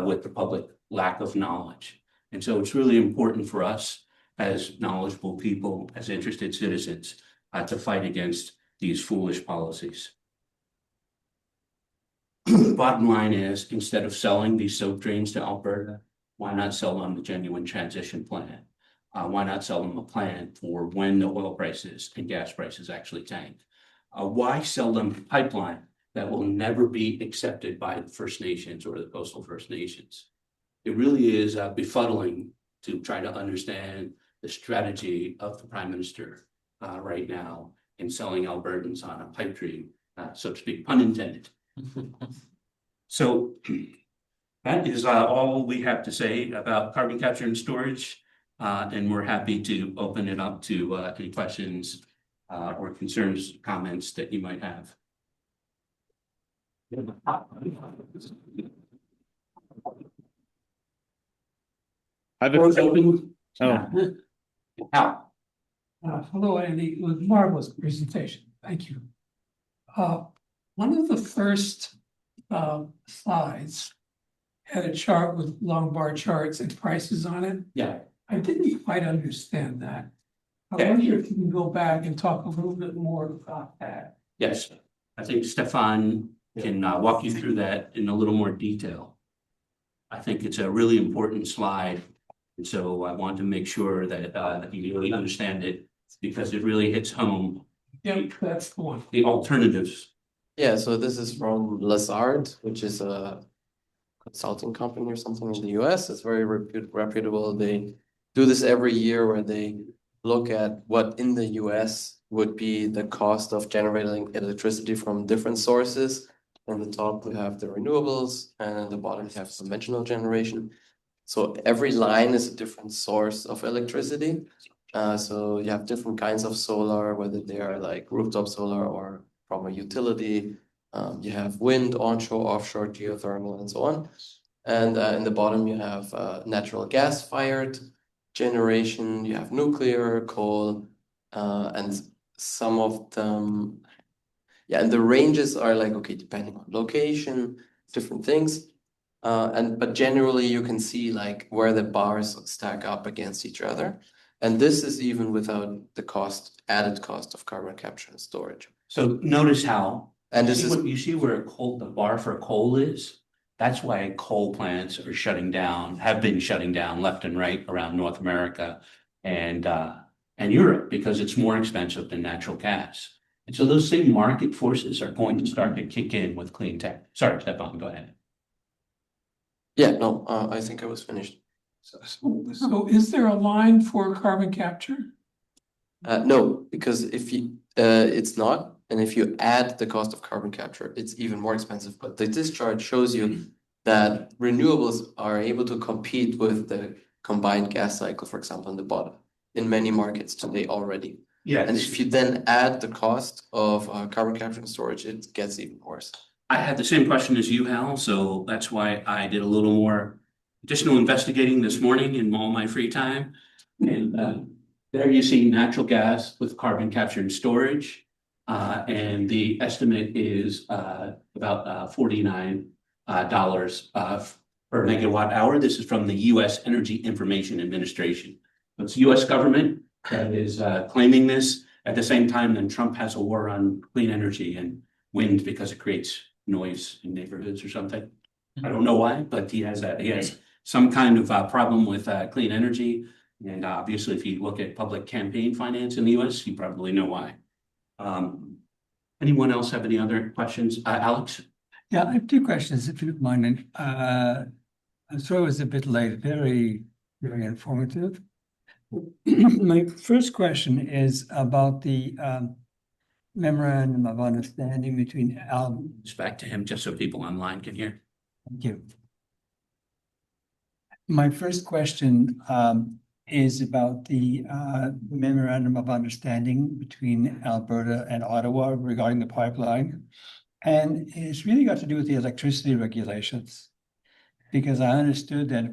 with the public lack of knowledge. And so it's really important for us as knowledgeable people, as interested citizens, to fight against these foolish policies. The bottom line is, instead of selling these soap drains to Alberta, why not sell them a genuine transition plan? Why not sell them a plan for when the oil prices and gas prices actually tank? Why sell them a pipeline that will never be accepted by the First Nations or the coastal First Nations? It really is befuddling to try to understand the strategy of the Prime Minister right now in selling Albertans on a pipe dream, so to speak, pun intended. So that is all we have to say about carbon capture and storage, and we're happy to open it up to any questions or concerns, comments that you might have. Open. Hello, Andy. It was a marvelous presentation. Thank you. One of the first slides had a chart with long bar charts and prices on it. Yeah. I didn't quite understand that. I Okay. wonder if you can go back and talk a little bit more about that. Yes, I think Stefan can walk you through that in a little more detail. I think it's a really important slide. And so I want to make sure that you really understand it because it really hits home. Yep, that's the one. The alternatives. Yeah, so this is from Lazard, which is a consulting company or something in the US. It's very reputable. They do this every year where they look at what in the US would be the cost of generating electricity from different sources. On the top, we have the renewables, and at the bottom, we have conventional generation. So every line is a different source of electricity. So you have different kinds of solar, whether they are like rooftop solar or from a utility. You have wind, onshore, offshore, geothermal, and so on. And in the bottom, you have natural gas-fired generation. You have nuclear, coal, and some of them. Yeah, and the ranges are like, okay, depending on location, different things. But generally you can see like where the bars stack up against each other. And this is even without the added cost of carbon capture and storage. So notice how, And you this see is, what, you see where the bar for coal is? That's why coal plants are shutting down, have been shutting down left and right around North America and Europe, because it's more expensive than natural gas. And so those same market forces are going to start to kick in with clean tech. Sorry, Stefan, go ahead. yeah, no, I think I was finished. So is there a line for carbon capture? No, because if you, it's not, and if you add the cost of carbon capture, it's even more expensive. But this chart shows you that renewables are able to compete with the combined gas cycle, for example, in the bottom, in many markets today already. Yeah, And if you then add the cost of carbon capture and storage, it gets even worse. I had the same question as you, Hal, so that's why I did a little more additional investigating this morning in all my free time. And there you see natural gas with carbon capture and storage. And the estimate is about $49 per megawatt hour. This is from the US Energy Information Administration. So it's US government that is claiming this. At the same time, then Trump has a war on clean energy and wind because it creates noise in neighborhoods or something. I don't know why, but he has some kind of problem with clean energy. And obviously, if you look at public campaign finance in the US, you probably know why. Anyone else have any other questions? Alex? Yeah, I have two questions, if you don't mind. And I'm sorry I was a bit late, very, very informative. My first question is about the memorandum of understanding between Just back to him, just so people online can hear. Thank you. My first question is about the memorandum of understanding between Alberta and Ottawa regarding the pipeline. And it's really got to do with the electricity regulations. Because I understood that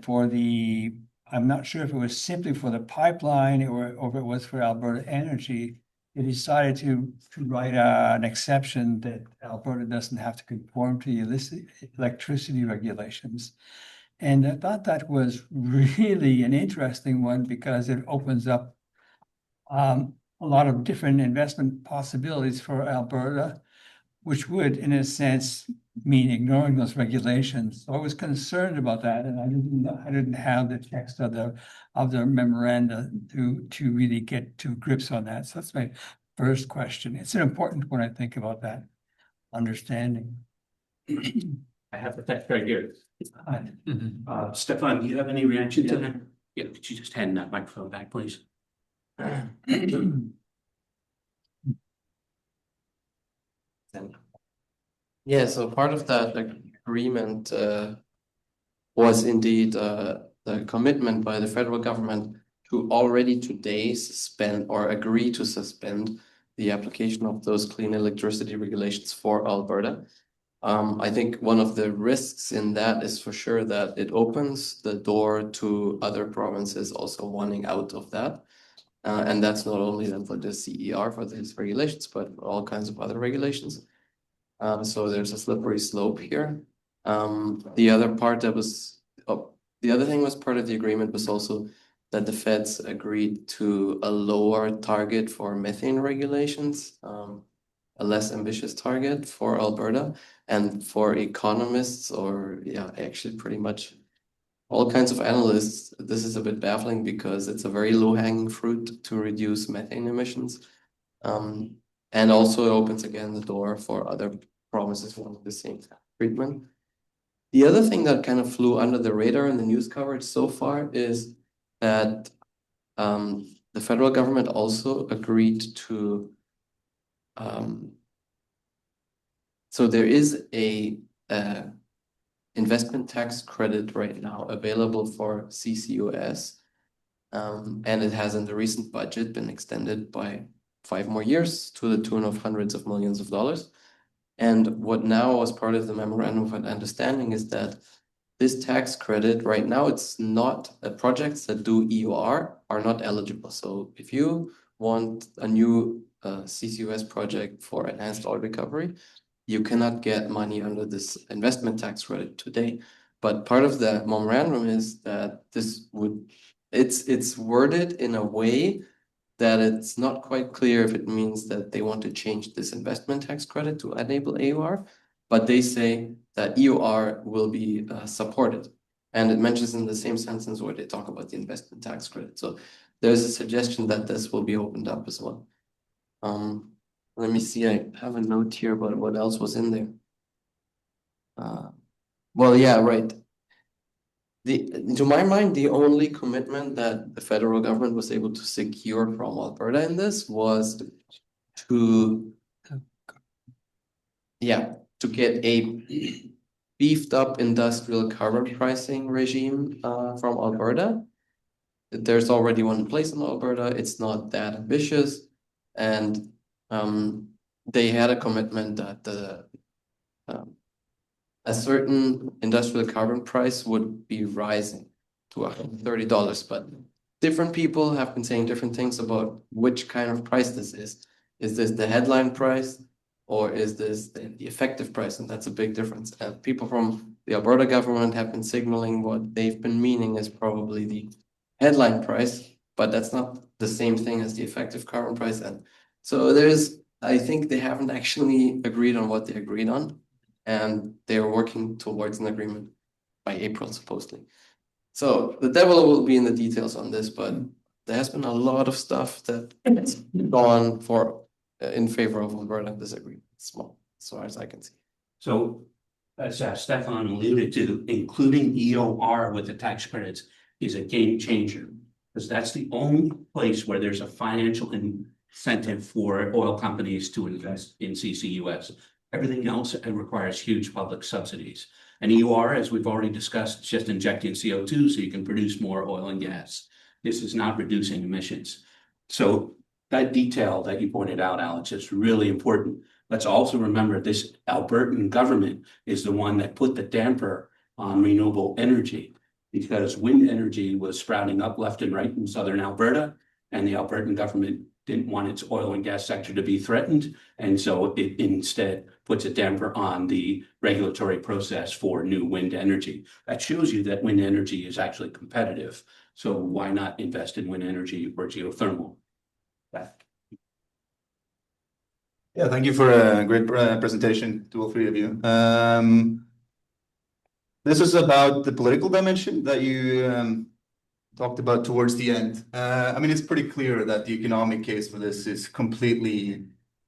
I'm not sure if it was simply for the pipeline or if it was for Alberta Energy, they decided to write an exception that Alberta doesn't have to conform to the electricity regulations. And I thought that was really an interesting one because it opens up a lot of different investment possibilities for Alberta, which would, in a sense, mean ignoring those regulations. So I was concerned about that, and I didn't have the text of the memoranda to really get to grips on that. So that's my first question. It's an important one, I think, about that understanding. I have the text right here. Stefan, do you have any reaction to that? Yeah, could you just hand that microphone back, please? Yeah, so part of that agreement was indeed the commitment by the federal government to already today suspend or agree to suspend the application of those clean electricity regulations for Alberta. I think one of the risks in that is for sure that it opens the door to other provinces also wanting out of that. And that's not only then for the CER, for these regulations, but for all kinds of other regulations. So there's a slippery slope here. The other part that was, the other thing was part of the agreement was also that the feds agreed to a lower target for methane regulations, a less ambitious target for Alberta, and for economists or actually pretty much all kinds of analysts, this is a bit baffling because it's a very low-hanging fruit to reduce methane emissions. And also it opens again the door for other promises wanted the same treatment. The other thing that kind of flew under the radar in the news coverage so far is that the federal government also agreed to so there is a investment tax credit right now available for CCUS. And it has in the recent budget been extended by 5 more years to the tune of hundreds of millions of dollars. And what now was part of the memorandum of understanding is that this tax credit right now, it's not projects that do EOR are not eligible. So if you want a new CCUS project for enhanced oil recovery, you cannot get money under this investment tax credit today. But part of the memorandum is that this would, it's worded in a way that it's not quite clear if it means that they want to change this investment tax credit to enable AOR, but they say that EOR will be supported. And it mentions in the same sentence where they talk about the investment tax credit. So there's a suggestion that this will be opened up as well. Let me see, I have a note here about what else was in there. Well, yeah, right. To my mind, the only commitment that the federal government was able to secure from Alberta in this was to, to get a beefed up industrial carbon pricing regime from Alberta. There's already one in place in Alberta. It's not that ambitious, and they had a commitment that a certain industrial carbon price would be rising to $130, but different people have been saying different things about which kind of price this is. Is this the headline price, or is this the effective price? And that's a big difference. And people from the Alberta government have been signaling what they've been meaning is probably the headline price, but that's not the same thing as the effective carbon price. And so I think they haven't actually agreed on what they agreed on. And they're working towards an agreement by April, supposedly. So the devil will be in the details on this, but there has been a lot of stuff that's gone in favor of Alberta in this agreement. It's small, as far as I can see. So, as Stefan alluded to, including EOR with the tax credits is a game changer, because that's the only place where there's a financial incentive for oil companies to invest in CCUS. Everything else requires huge public subsidies. And EOR, as we've already discussed, is just injecting CO2 so you can produce more oil and gas. This is not reducing emissions. So that detail that you pointed out, Alex, is really important. Let's also remember this Albertan government is the one that put the damper on renewable energy, because wind energy was sprouting up left and right in southern Alberta, and the Albertan government didn't want its oil and gas sector to be threatened. And so it instead puts a damper on the regulatory process for new wind energy. That shows you that wind energy is actually competitive. So why not invest in wind energy or geothermal? Yeah, thank you for a great presentation to all three of you. This is about the political dimension that you talked about towards the end. I mean, it's pretty clear that the economic case for this is completely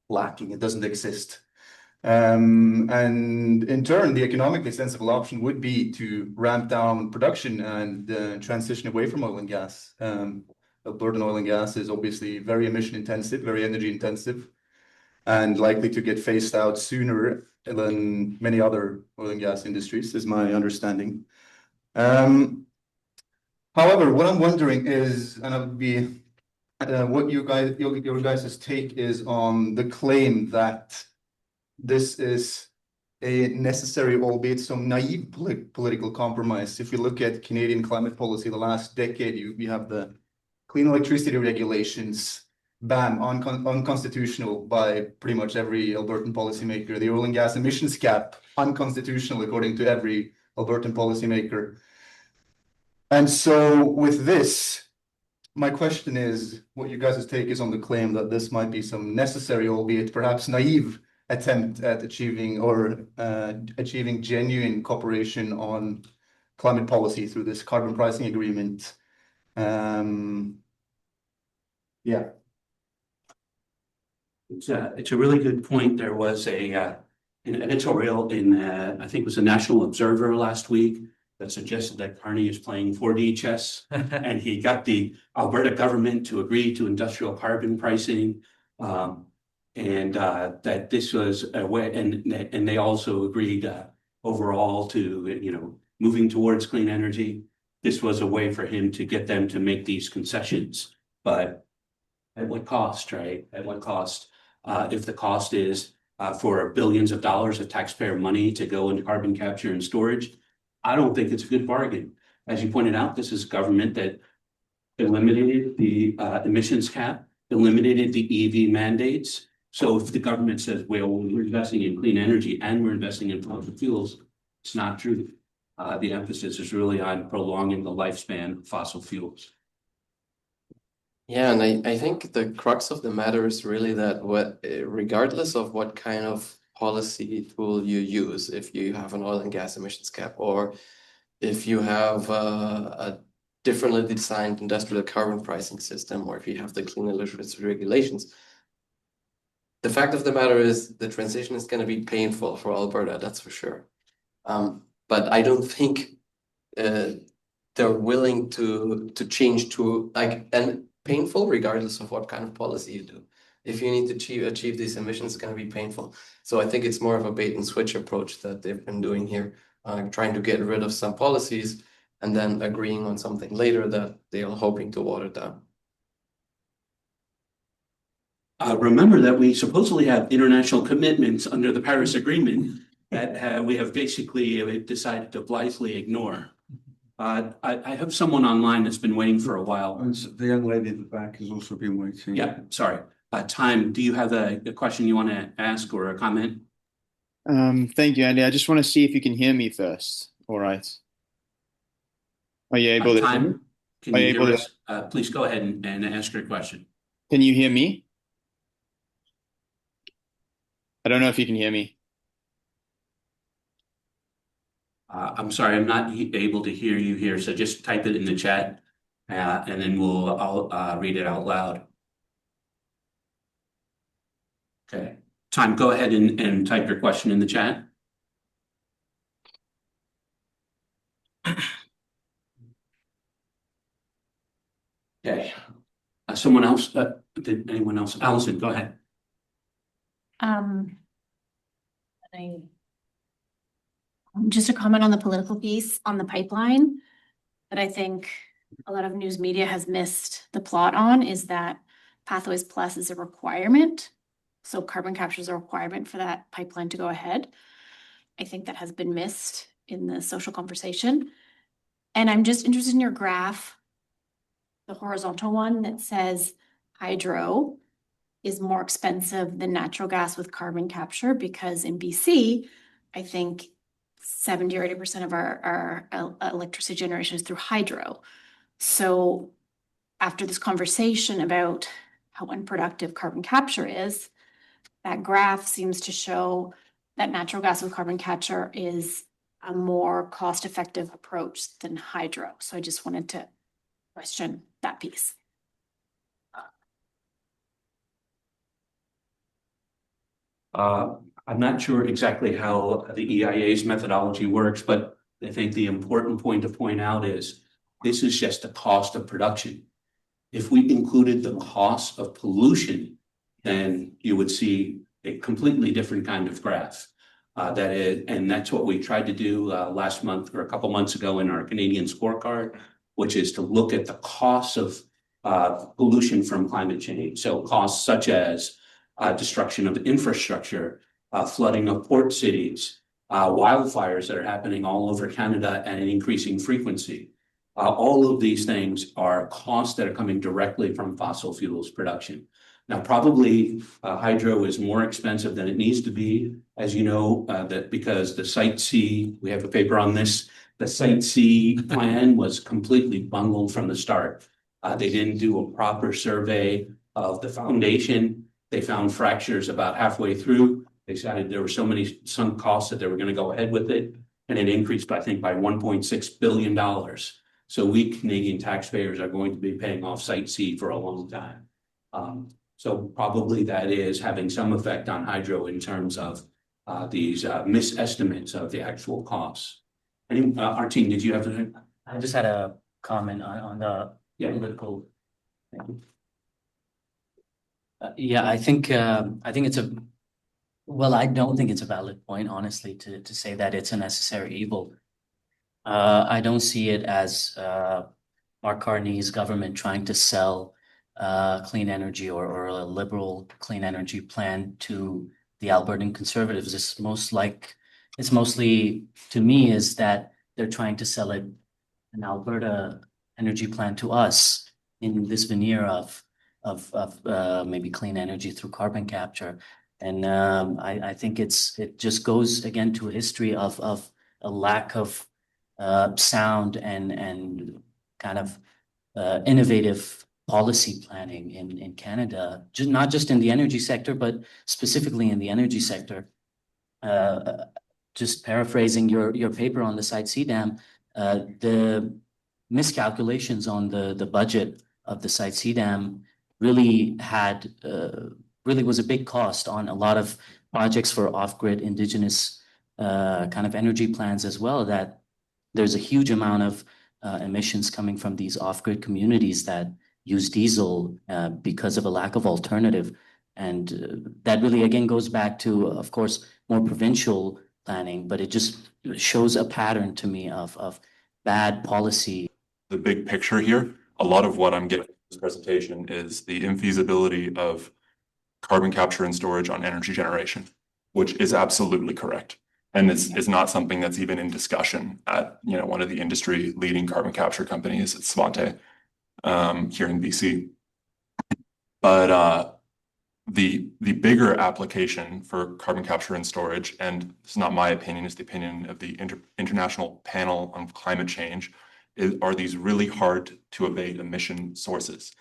lacking. It doesn't exist. And in turn, the economically sensible option would be to ramp down production and transition away from oil and gas. Albertan oil and gas is obviously very emission intensive, very energy intensive, and likely to get phased out sooner than many other oil and gas industries, is my understanding. However, what I'm wondering is, and I would be, what your guys' take is on the claim that this is a necessary, albeit some naive political compromise. If you look at Canadian climate policy, the last decade, you have the clean electricity regulations, bam, unconstitutional by pretty much every Albertan policymaker. The oil and gas emissions cap, unconstitutional according to every Albertan policymaker. And so with this, my question is, what you guys' take is on the claim that this might be some necessary, albeit perhaps naive, attempt at achieving genuine cooperation on climate policy through this carbon pricing agreement. It's a really good point. There was a an editorial in, I think it was the National Observer last week that suggested that Carney is playing 4D chess. And he got the Alberta government to agree to industrial carbon pricing. That this was a way, and they also agreed overall to, moving towards clean energy. This was a way for him to get them to make these concessions, but at what cost, right? At what cost? If the cost is for billions of dollars of taxpayer money to go into carbon capture and storage, I don't think it's a good bargain. As you pointed out, this is government that eliminated the emissions cap, eliminated the EV mandates. So if the government says, well, we're investing in clean energy and we're investing in fossil fuels, it's not true. The emphasis is really on prolonging the lifespan of fossil fuels. Yeah, and I think the crux of the matter is really that regardless of what kind of policy tool you use, if you have an oil and gas emissions cap, or if you have a differently designed industrial carbon pricing system, or if you have the clean electricity regulations, the fact of the matter is the transition is going to be painful for Alberta, that's for sure. But I don't think they're willing to change to and painful regardless of what kind of policy you do. If you need to achieve these emissions, it's going to be painful. So I think it's more of a bait and switch approach that they've been doing here, trying to get rid of some policies and then agreeing on something later that they are hoping to water down. Remember that we supposedly have international commitments under the Paris Agreement that we have basically decided to blithely ignore. I have someone online that's been waiting for a while. And the young lady at the back has also been waiting. Yeah, sorry. Time, do you have a question you want to ask or a comment? Thank you, Andy. I just want to see if you can hear me first. All right. Are you able to hear me? Time, can you hear us? Please go ahead and ask your question. Can you hear me? I don't know if you can hear me. I'm sorry, I'm not able to hear you here, so just type it in the chat, and then I'll read it out loud. Okay, Time, go ahead and type your question in the chat. Okay, someone else, did anyone else? Allison, go ahead. Just a comment on the political piece on the pipeline that I think a lot of news media has missed the plot on is that Pathways Plus is a requirement. So carbon capture is a requirement for that pipeline to go ahead. I think that has been missed in the social conversation. And I'm just interested in your graph, the horizontal one that says hydro is more expensive than natural gas with carbon capture, because in BC, I think 70 or 80% of our electricity generation is through hydro. So after this conversation about how unproductive carbon capture is, that graph seems to show that natural gas with carbon capture is a more cost-effective approach than hydro. So I just wanted to question that piece. I'm not sure exactly how the EIA's methodology works, but I think the important point to point out is this is just the cost of production. If we included the cost of pollution, then you would see a completely different kind of graph. And that's what we tried to do last month or a couple months ago in our Canadian scorecard, which is to look at the costs of pollution from climate change. So costs such as destruction of infrastructure, flooding of port cities, wildfires that are happening all over Canada at an increasing frequency. All of these things are costs that are coming directly from fossil fuels production. Now, probably hydro is more expensive than it needs to be, as you know, that because the Site C, we have a paper on this, the Site C plan was completely bungled from the start. They didn't do a proper survey of the foundation. They found fractures about halfway through. They decided there were so many sunk costs that they were going to go ahead with it. And it increased, I think, by $1.6 billion. So we Canadian taxpayers are going to be paying off Site C for a long time. So probably that is having some effect on hydro in terms of these misestimates of the actual costs. Any, Artin, did you have to? I just had a comment on the Yeah. political. Yeah, I think it's a, well, I don't think it's a valid point, honestly, to say that it's a necessary evil. I don't see it as Mark Carney's government trying to sell clean energy or a liberal clean energy plan to the Albertan conservatives. It's mostly to me is that they're trying to sell it an Alberta energy plan to us in this veneer of maybe clean energy through carbon capture. And I think it just goes again to a history of a lack of sound and kind of innovative policy planning in Canada, not just in the energy sector, but specifically in the energy sector. Just paraphrasing your paper on the Site C dam, the miscalculations on the budget of the Site C dam really was a big cost on a lot of projects for off-grid indigenous kind of energy plans as well, that there's a huge amount of emissions coming from these off-grid communities that use diesel because of a lack of alternative. And that really, again, goes back to, of course, more provincial planning, but it just shows a pattern to me of bad policy. The big picture here, a lot of what I'm getting in this presentation is the infeasibility of carbon capture and storage on energy generation, which is absolutely correct. And it's not something that's even in discussion at, one of the industry leading carbon capture companies at Svante here in BC. But the bigger application for carbon capture and storage, and it's not my opinion, it's the opinion of the International Panel on Climate Change, are these really hard to abate emission sources,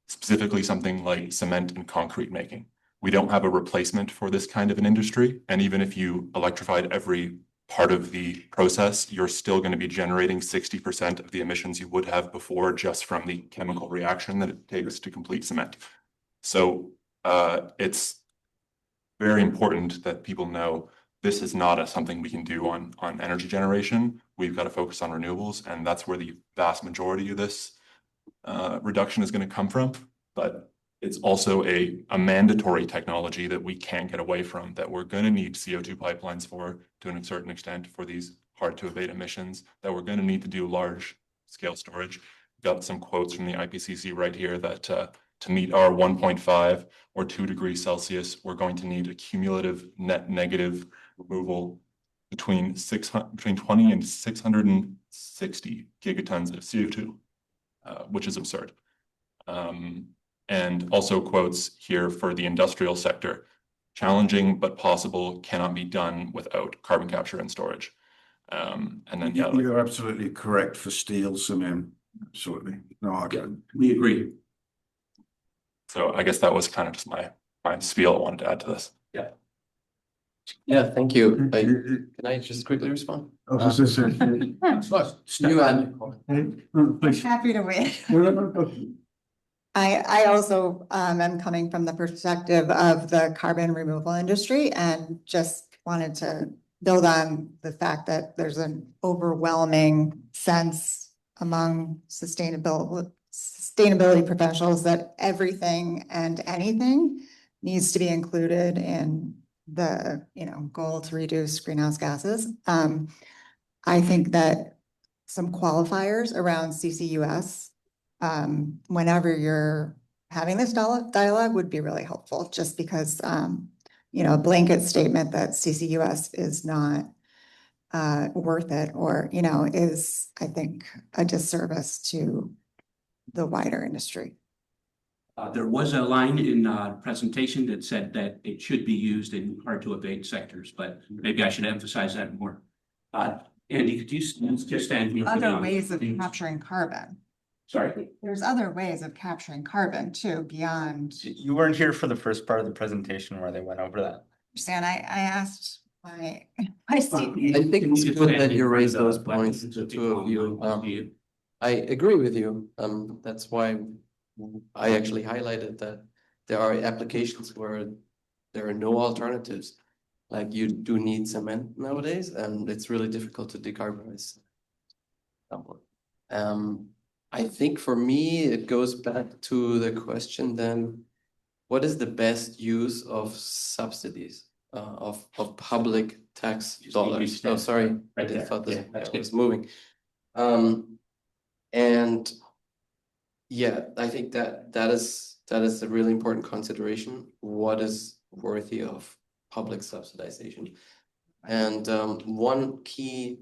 specifically something like cement and concrete making. We don't have a replacement for this kind of an industry. And even if you electrified every part of the process, you're still going to be generating 60% of the emissions you would have before just from the chemical reaction that it takes to complete cement. So it's very important that people know this is not something we can do on energy generation. We've got to focus on renewables, and that's where the vast majority of this reduction is going to come from. But it's also a mandatory technology that we can't get away from, that we're going to need CO2 pipelines for, to a certain extent, for these hard to abate emissions, that we're going to need to do large scale storage. Got some quotes from the IPCC right here that to meet our 1.5 or 2 degrees Celsius, we're going to need a cumulative net negative removal between 20 and 660 gigatons of CO2, which is absurd. And also quotes here for the industrial sector: challenging but possible, cannot be done without carbon capture and storage. And then you're absolutely correct for steel, cement. Absolutely, no argument. We agree. So I guess that was kind of just my spiel I wanted to add to this. Yeah, thank you. Can I just quickly respond? You had Happy to wait. I also am coming from the perspective of the carbon removal industry, and just wanted to build on the fact that there's an overwhelming sense among sustainability professionals that everything and anything needs to be included in the goal to reduce greenhouse gases. I think that some qualifiers around CCUS, whenever you're having this dialogue, would be really helpful, just because a blanket statement that CCUS is not worth it, or is, I think, a disservice to the wider industry. There was a line in the presentation that said that it should be used in hard to abate sectors, but maybe I should emphasize that more. Andy, could you just stand here? Other ways of capturing carbon. Sorry? There's other ways of capturing carbon too, beyond. You weren't here for the first part of the presentation where they went over that. Stan, I asked my I think it's good that you raised those points, the two of you. I agree with you. That's why I actually highlighted that there are applications where there are no alternatives. Like you do need cement nowadays, and it's really difficult to decarbonize. I think for me, it goes back to the question then, what is the best use of subsidies, of public tax dollars? Oh, sorry, I Right there. thought this Yeah, that's was moving. And yeah, I think that is a really important consideration. What is worthy of public subsidization? And one key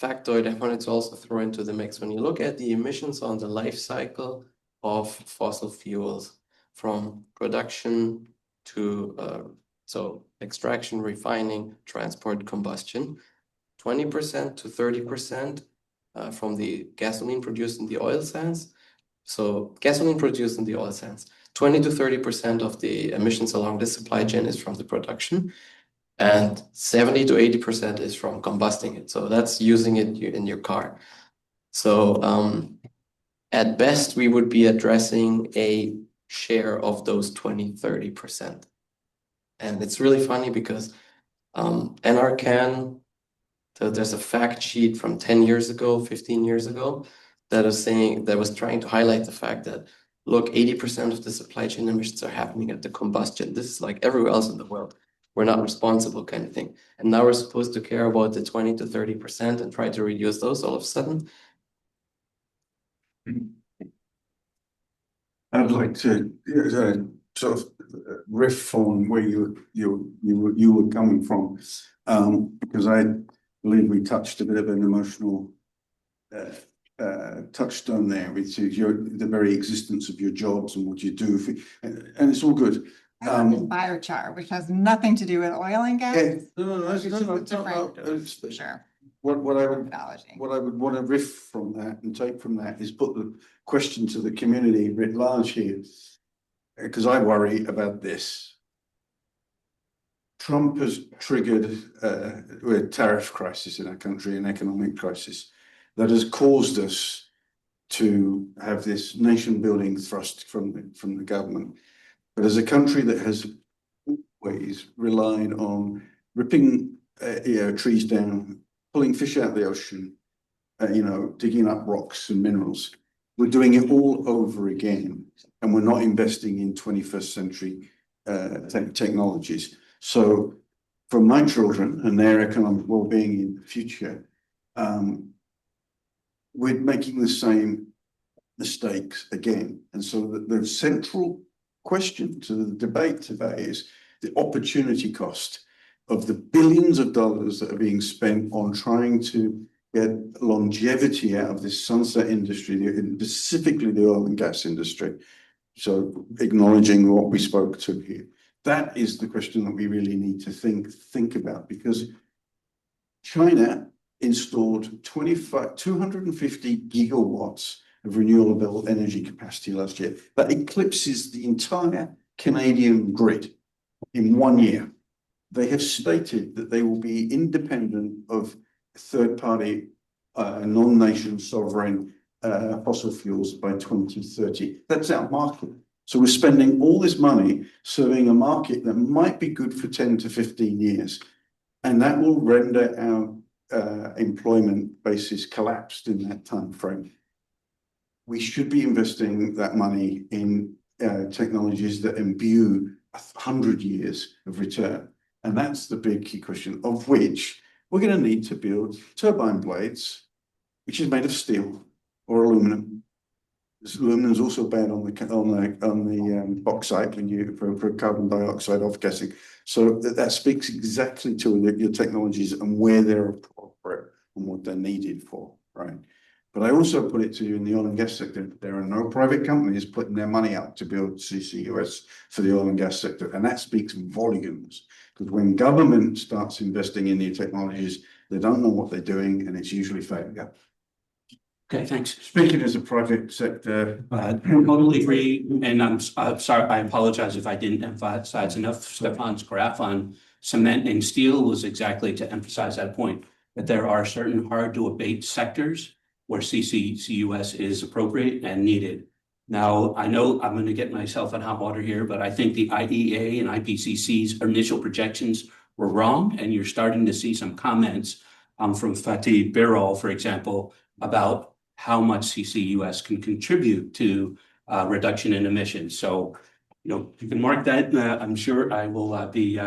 factoid I wanted to also throw into the mix, when you look at the emissions on the life cycle of fossil fuels, from production to so extraction, refining, transport, combustion, 20% to 30% from the gasoline produced in the oil sands. So gasoline produced in the oil sands, 20 to 30% of the emissions along this supply chain is from the production, and 70 to 80% is from combusting it. So that's using it in your car. So at best, we would be addressing a share of those 20, 30%. And it's really funny because NRCan, there's a fact sheet from 10 years ago, 15 years ago, that was trying to highlight the fact that, look, 80% of the supply chain emissions are happening at the combustion. This is like everywhere else in the world. We're not responsible kind of thing. And now we're supposed to care about the 20 to 30% and try to reduce those all of a sudden. I'd like to sort of riff on where you were coming from, because I believe we touched a bit of an emotional touchstone there, which is the very existence of your jobs and what you do, and it's all good. Biochar, which has nothing to do with oil and gas. Yeah, sure. What I would want to riff from that and take from that is put the question to the community writ large here, because I worry about this. Trump has triggered a tariff crisis in our country, an economic crisis that has caused us to have this nation building thrust from the government. But as a country that has always relied on ripping trees down, pulling fish out of the ocean, digging up rocks and minerals, we're doing it all over again, and we're not investing in 21st century technologies. So for my children and their economic well-being in the future, we're making the same mistakes again. And so the central question to the debate today is the opportunity cost of the billions of dollars that are being spent on trying to get longevity out of this sunset industry, specifically the oil and gas industry. So acknowledging what we spoke to here, that is the question that we really need to think about, because China installed 250 gigawatts of renewable energy capacity last year. That eclipses the entire Canadian grid in 1 year. They have stated that they will be independent of third-party, non-nation sovereign fossil fuels by 2030. That's our market. So we're spending all this money serving a market that might be good for 10 to 15 years. And that will render our employment basis collapsed in that time frame. We should be investing that money in technologies that imbue 100 years of return. And that's the big key question, of which we're going to need to build turbine blades, which is made of steel or aluminum. Aluminum is also bad on the bauxite for carbon dioxide off-gassing. So that speaks exactly to your technologies and where they're appropriate and what they're needed for, right? But I also put it to you, in the oil and gas sector, there are no private companies putting their money up to build CCUS for the oil and gas sector. And that speaks volumes, because when government starts investing in new technologies, they don't know what they're doing, and it's usually failure. Okay, thanks. Speaking as a private sector, Totally agree, and I'm sorry, I apologize if I didn't emphasize enough. Stefan's graph on cement and steel was exactly to emphasize that point, that there are certain hard to abate sectors where CCUS is appropriate and needed. Now, I know I'm going to get myself in hot water here, but I think the IEA and IPCC's initial projections were wrong, and you're starting to see some comments from Fatih Birol, for example, about how much CCUS can contribute to reduction in emissions. So, you can mark that. I'm sure I will be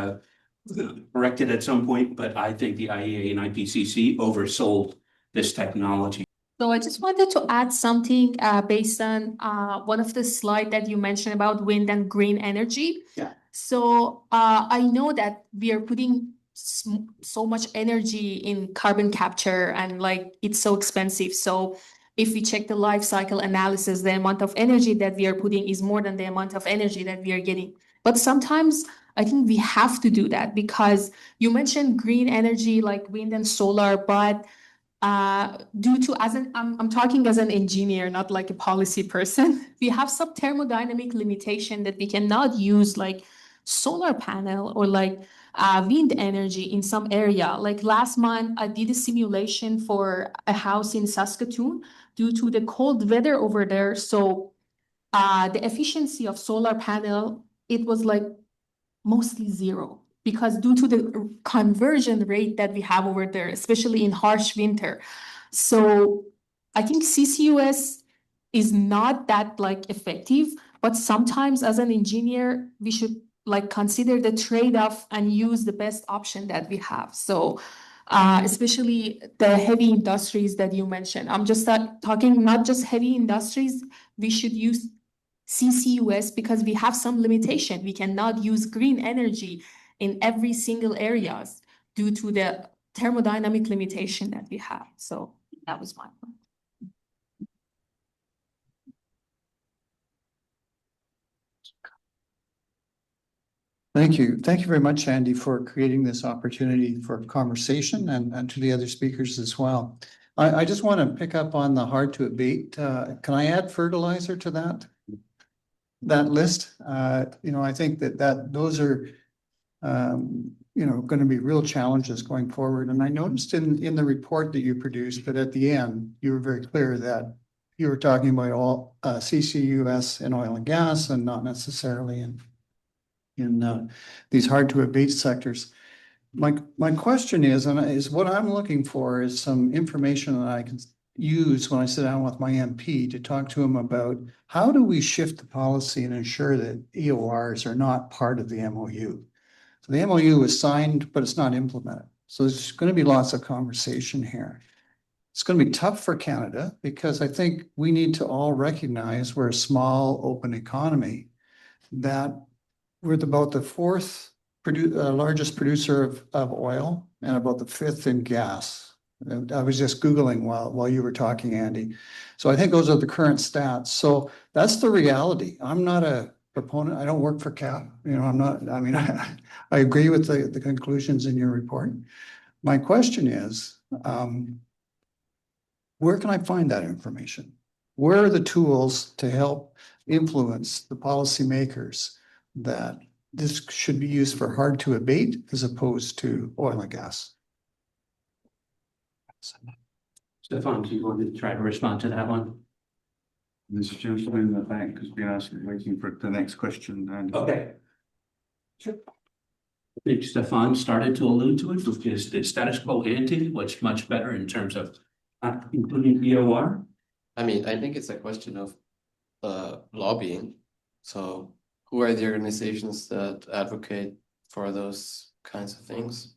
corrected at some point, but I think the IEA and IPCC oversold this technology. So I just wanted to add something based on one of the slide that you mentioned about wind and green energy. Yeah. So I know that we are putting so much energy in carbon capture, and like it's so expensive. So if we check the life cycle analysis, the amount of energy that we are putting is more than the amount of energy that we are getting. But sometimes I think we have to do that, because you mentioned green energy like wind and solar, but due to, I'm talking as an engineer, not like a policy person, we have some thermodynamic limitation that we cannot use like solar panel or like wind energy in some area. Like last month, I did a simulation for a house in Saskatoon due to the cold weather over there. So the efficiency of solar panel, it was like mostly zero, because due to the conversion rate that we have over there, especially in harsh winter. So I think CCUS is not that like effective, but sometimes as an engineer, we should like consider the trade-off and use the best option that we have. So especially the heavy industries that you mentioned. I'm just talking not just heavy industries, we should use CCUS because we have some limitation. We cannot use green energy in every single areas due to the thermodynamic limitation that we have. So that was my point. Thank you. Thank you very much, Andy, for creating this opportunity for conversation, and to the other speakers as well. I just want to pick up on the hard to abate. Can I add fertilizer to that list? I think that those are, going to be real challenges going forward. And I noticed in the report that you produced, but at the end, you were very clear that you were talking about all CCUS in oil and gas, and not necessarily in these hard to abate sectors. My question is what I'm looking for is some information that I can use when I sit down with my MP to talk to him about how do we shift the policy and ensure that EORs are not part of the MOU. So the MOU is signed, but it's not implemented. So there's going to be lots of conversation here. It's going to be tough for Canada, because I think we need to all recognize we're a small, open economy, that we're about the fourth largest producer of oil and about the fifth in gas. I was just Googling while you were talking, Andy. So I think those are the current stats. So that's the reality. I'm not a proponent. I don't work for CAP. I agree with the conclusions in your report. My question is, where can I find that information? Where are the tools to help influence the policymakers that this should be used for hard to abate as opposed to oil and gas? Stefan, do you want to try to respond to that one? There's a gentleman in the back who's been waiting for the next question. And okay. Sure. I think Stefan started to allude to it, which is the status quo ante, what's much better in terms of including EOR. I mean, I think it's a question of lobbying. So who are the organizations that advocate for those kinds of things?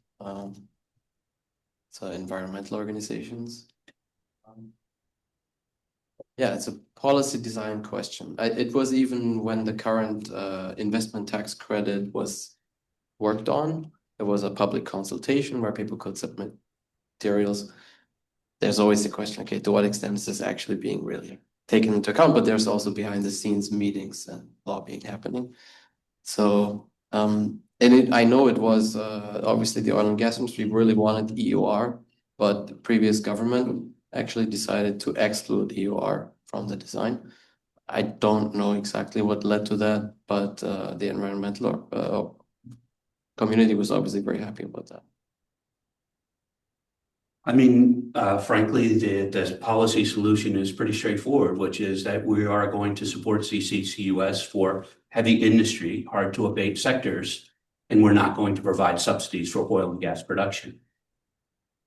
So environmental organizations. Yeah, it's a policy design question. It was even when the current investment tax credit was worked on, there was a public consultation where people could submit materials. There's always the question, okay, to what extent is this actually being really taken into account? But there's also behind the scenes meetings and lobbying happening. So, I know it was obviously the oil and gas industry really wanted EOR, but the previous government actually decided to exclude EOR from the design. I don't know exactly what led to that, but the environmental community was obviously very happy about that. I mean, frankly, the policy solution is pretty straightforward, which is that we are going to support CCUS for heavy industry, hard to abate sectors. And we're not going to provide subsidies for oil and gas production.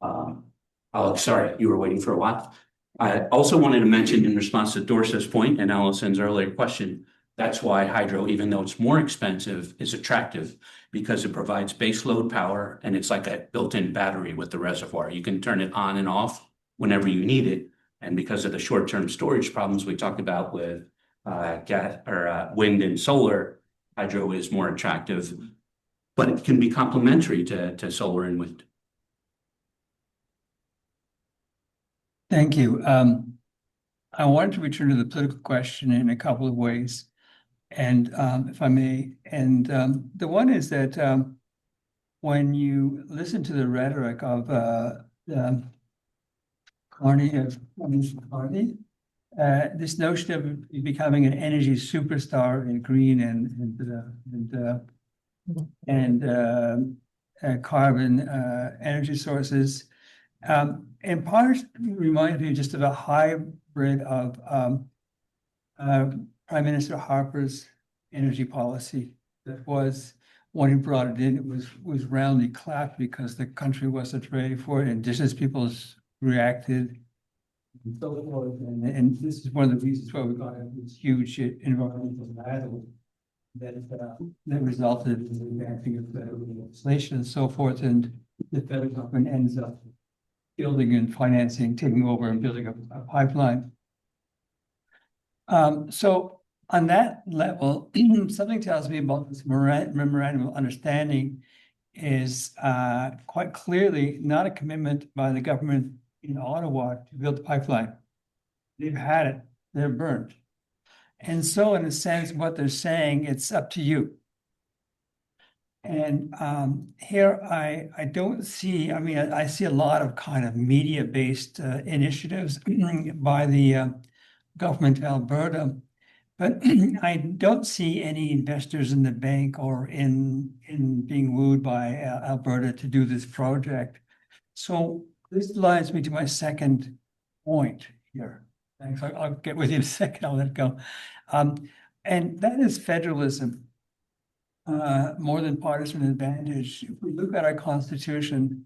Oh, sorry, you were waiting for a while. I also wanted to mention in response to Dorsa's point and Allison's earlier question, that's why hydro, even though it's more expensive, is attractive because it provides base load power and it's like a built-in battery with the reservoir. You can turn it on and off whenever you need it. And because of the short-term storage problems we talked about with gas or wind and solar, hydro is more attractive, but it can be complementary to solar and wind. Thank you. I wanted to return to the political question in a couple of ways, and if I may. And the one is that when you listen to the rhetoric of Carney, this notion of becoming an energy superstar in green and carbon energy sources. In part, reminds me just of a hybrid of Prime Minister Harper's energy policy that was, when he brought it in, it was roundly clapped because the country wasn't ready for it. Indigenous peoples reacted and so forth. And this is one of the reasons why we got this huge environmental battle that resulted in the advancing of federal legislation and so forth. And the federal government ends up building and financing, taking over and building a pipeline. So on that level, something tells me about this memorandum of understanding is quite clearly not a commitment by the government in Ottawa to build the pipeline. They've had it, they're burned. And so in a sense, what they're saying, it's up to you. And here I don't see, I mean, I see a lot of kind of media-based initiatives by the government of Alberta, but I don't see any investors in the bank or in being wooed by Alberta to do this project. So this leads me to my second point here. Thanks, I'll get with you in a second, I'll let it go. And that is federalism. More than partisan advantage. If we look at our constitution,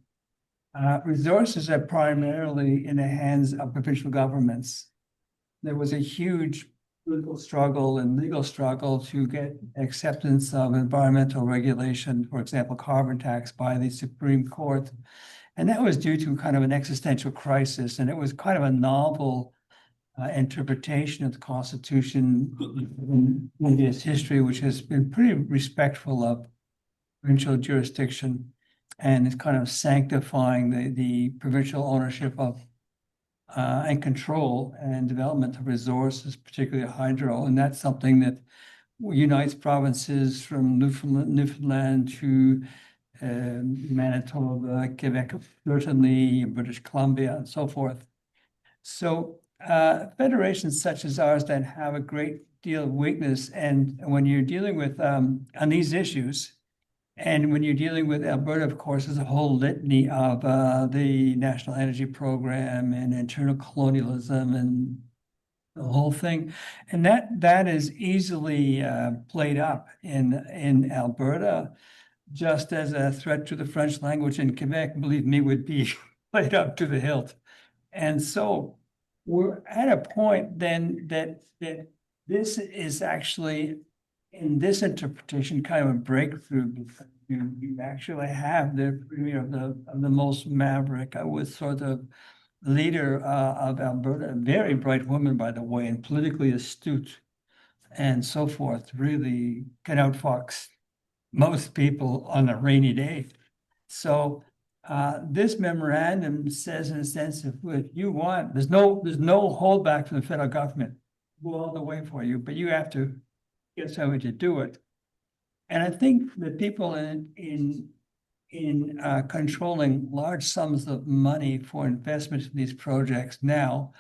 resources are primarily in the hands of provincial governments. There was a huge political struggle and legal struggle to get acceptance of environmental regulation, for example, carbon tax by the Supreme Court. And that was due to kind of an existential crisis. And it was kind of a novel interpretation of the Constitution in India's history, which has been pretty respectful of provincial jurisdiction and is kind of sanctifying the provincial ownership of and control and development of resources, particularly hydro. And that's something that unites provinces from Newfoundland to Manitoba, Quebec, certainly British Columbia, and so forth. So federations such as ours then have a great deal of weakness. And when you're dealing with on these issues, and when you're dealing with Alberta, of course, there's a whole litany of the National Energy Program and internal colonialism and the whole thing. And that is easily played up in Alberta, just as a threat to the French language in Quebec, believe me, would be played up to the hilt. And so we're at a point then that this is actually, in this interpretation, kind of a breakthrough, because you actually have the premier of the most maverick, I would sort of leader of Alberta, a very bright woman, by the way, and politically astute and so forth, really can outfox most people on a rainy day. So this memorandum says, in a sense, if what you want, there's no holdback from the federal government. We'll all the way for you, but you have to get somebody to do it. And I think that people in controlling large sums of money for investment in these projects now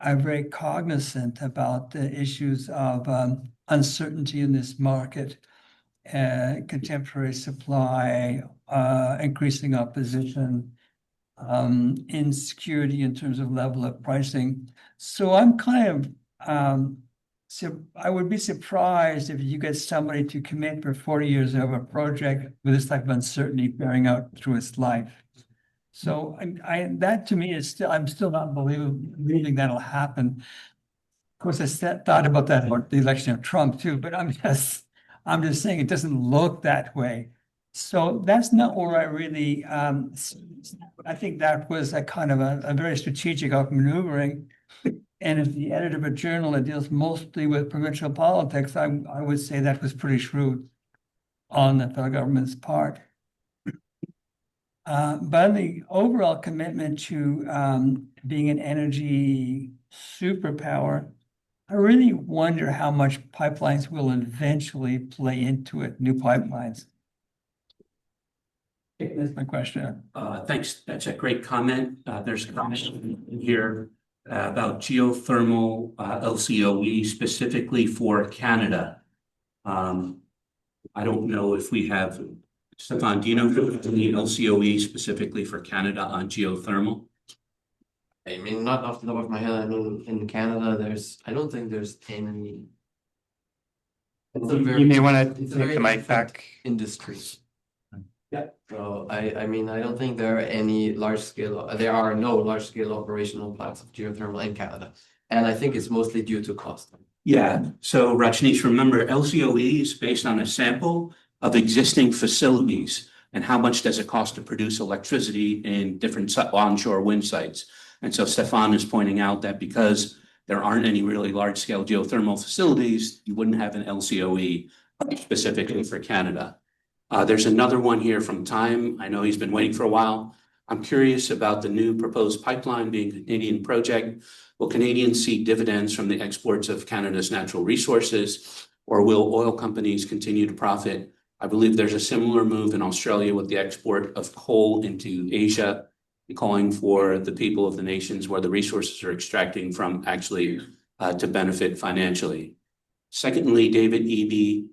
are very cognizant about the issues of uncertainty in this market, contemporary supply, increasing opposition, insecurity in terms of level of pricing. So I'm kind of So I would be surprised if you get somebody to commit for 40 years of a project with this type of uncertainty bearing out through its life. So that to me is still, I'm still not believing that'll happen. Of course, thought about that about the election of Trump too, but I'm just saying it doesn't look that way. So that's not where I really, I think that was a kind of a very strategic maneuvering. And if the editor of a journal that deals mostly with provincial politics, I would say that was pretty shrewd on the federal government's part. But the overall commitment to being an energy superpower, I really wonder how much pipelines will eventually play into it, new pipelines. That's my question. Thanks. That's a great comment. There's a comment here about geothermal LCOE specifically for Canada. I don't know if we have, Stefan, do you know if there's any LCOE specifically for Canada on geothermal? I mean, not off the top of my head. I mean, in Canada, I don't think there's any. It's a very, You may want to it's a take very the mic different back. industry. Yeah. So I mean, I don't think there are any large scale, there are no large scale operational plants of geothermal in Canada. And I think it's mostly due to cost. Yeah, so Rajneesh, remember LCOE is based on a sample of existing facilities and how much does it cost to produce electricity in different onshore wind sites. And so Stefan is pointing out that because there aren't any really large scale geothermal facilities, you wouldn't have an LCOE specifically for Canada. There's another one here from Time. I know he's been waiting for a while. I'm curious about the new proposed pipeline being a Canadian project. Will Canadians see dividends from the exports of Canada's natural resources, or will oil companies continue to profit? I believe there's a similar move in Australia with the export of coal into Asia, calling for the people of the nations where the resources are extracting from actually to benefit financially. Secondly, David Eby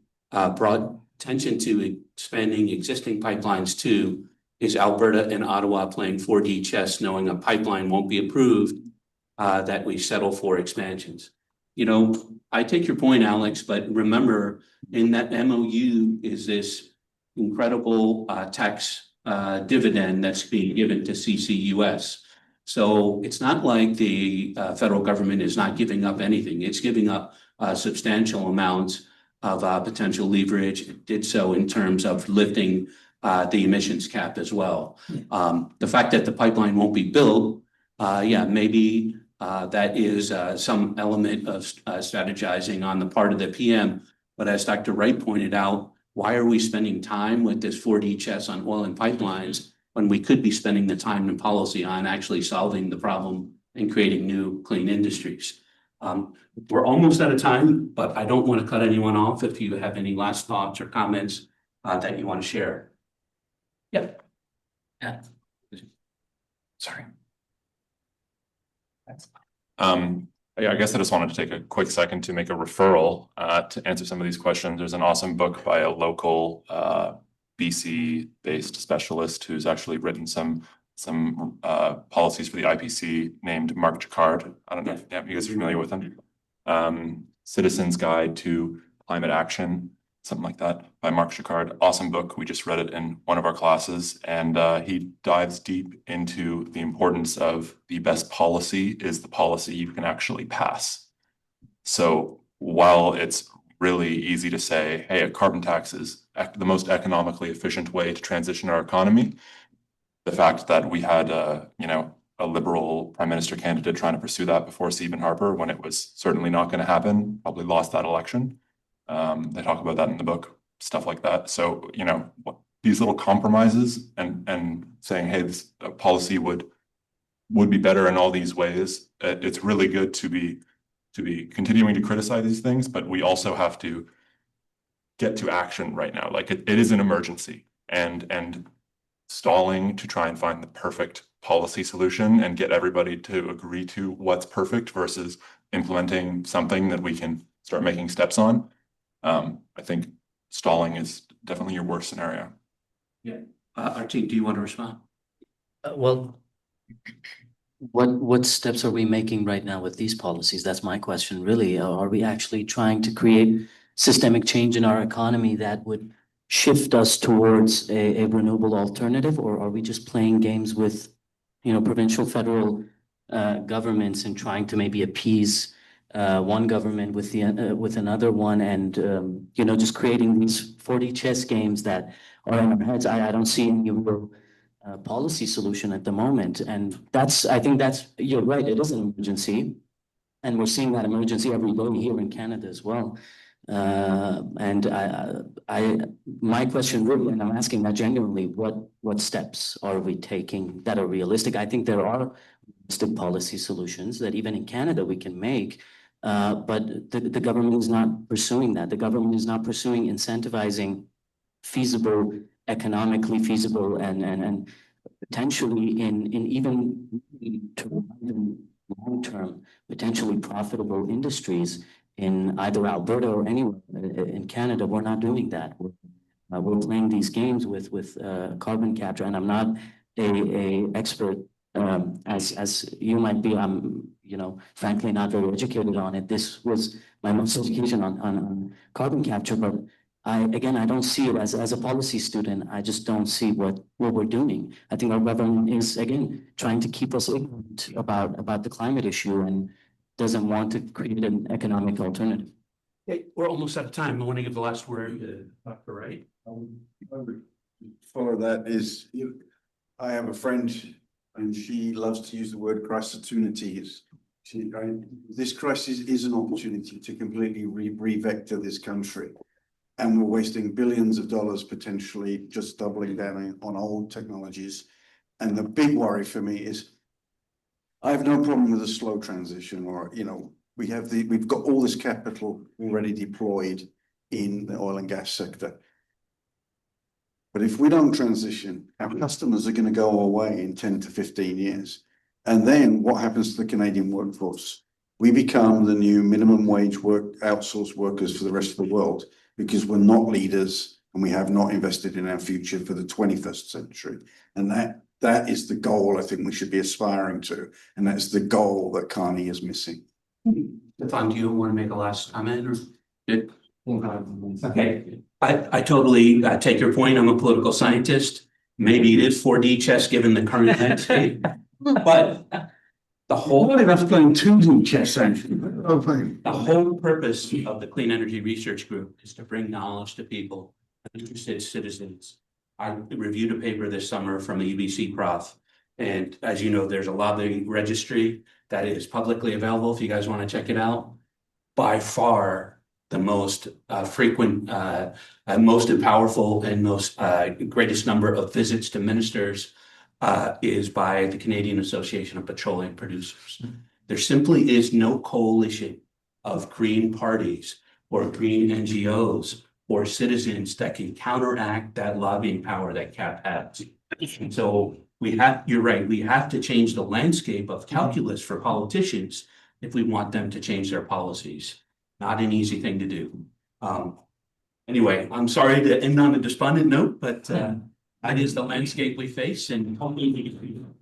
brought attention to expanding existing pipelines too. Is Alberta and Ottawa playing 4D chess, knowing a pipeline won't be approved, that we settle for expansions? You know, I take your point, Alex, but remember in that MOU is this incredible tax dividend that's being given to CCUS. So it's not like the federal government is not giving up anything. It's giving up substantial amounts of potential leverage. It did so in terms of lifting the emissions cap as well. The fact that the pipeline won't be built, maybe that is some element of strategizing on the part of the PM. But as Dr. Wright pointed out, why are we spending time with this 4D chess on oil and pipelines when we could be spending the time and policy on actually solving the problem and creating new clean industries? We're almost out of time, but I don't want to cut anyone off if you have any last thoughts or comments that you want to share. Yep. Yeah. Sorry. Yeah, I guess I just wanted to take a quick second to make a referral to answer some of these questions. There's an awesome book by a local BC-based specialist who's actually written some policies for the IPC named Mark Jacquard. I don't know if you guys are familiar with him. Citizen's Guide to Climate Action, something like that, by Mark Jacquard. Awesome book. We just read it in one of our classes, and he dives deep into the importance of the best policy is the policy you can actually pass. So while it's really easy to say, hey, a carbon tax is the most economically efficient way to transition our economy, the fact that we had a liberal prime minister candidate trying to pursue that before Stephen Harper, when it was certainly not going to happen, probably lost that election. They talk about that in the book, stuff like that. So, these little compromises and saying, hey, this policy would be better in all these ways. It's really good to be continuing to criticize these things, but we also have to get to action right now. Like it is an emergency, and stalling to try and find the perfect policy solution and get everybody to agree to what's perfect versus implementing something that we can start making steps on. I think stalling is definitely your worst scenario. Yeah. Artie, do you want to respond? Well, what steps are we making right now with these policies? That's my question, really. Are we actually trying to create systemic change in our economy that would shift us towards a renewable alternative, or are we just playing games with, provincial, federal governments and trying to maybe appease one government with with another one, and just creating these 4D chess games that are in our heads? I don't see any real policy solution at the moment. And I think you're right, it is an emergency. And we're seeing that emergency every day here in Canada as well. And my question really, and I'm asking that genuinely, what steps are we taking that are realistic? I think there are realistic policy solutions that even in Canada we can make. But the government is not pursuing that. The government is not pursuing incentivizing feasible, economically feasible, and potentially in even long-term, potentially profitable industries in either Alberta or anywhere in Canada. We're not doing that. We're playing these games with carbon capture, and I'm not a expert as you might be. I'm frankly not very educated on it. This was my most education on carbon capture, but I don't see it as a policy student. I just don't see what we're doing. I think our government is, again, trying to keep us ignorant about the climate issue and doesn't want to create an economic alternative. Okay, we're almost out of time. I want to give the last word to Dr. Wright. Follow that is, I have a friend and she loves to use the word crisis-opportunities. This crisis is an opportunity to completely re-vector this country. And we're wasting billions of dollars potentially just doubling down on old technologies. And the big worry for me is I have no problem with a slow transition, or, we've got all this capital already deployed in the oil and gas sector. But if we don't transition, our customers are going to go away in 10 to 15 years. And then what happens to the Canadian workforce? We become the new minimum wage outsourced workers for the rest of the world, because we're not leaders and we have not invested in our future for the 21st century. And that is the goal I think we should be aspiring to. And that's the goal that Carney is missing. Stefan, do you want to make a last comment? Okay, I totally take your point. I'm a political scientist. Maybe it is 4D chess given the current landscape, but the whole playing 2D chess. The whole purpose of the Clean Energy Research Group is to bring knowledge to people, interested citizens. I reviewed a paper this summer from the UBC Prof. And as you know, there's a lobbying registry that is publicly available if you guys want to check it out. By far, the most frequent, most powerful, and most greatest number of visits to ministers is by the Canadian Association of Petroleum Producers. There simply is no coalition of green parties or green NGOs or citizens that can counteract that lobbying power that CAP has. And so you're right, we have to change the landscape of calculus for politicians if we want them to change their policies. Not an easy thing to do. Anyway, I'm sorry to end on a despondent note, but that is the landscape we face, and hopefully we can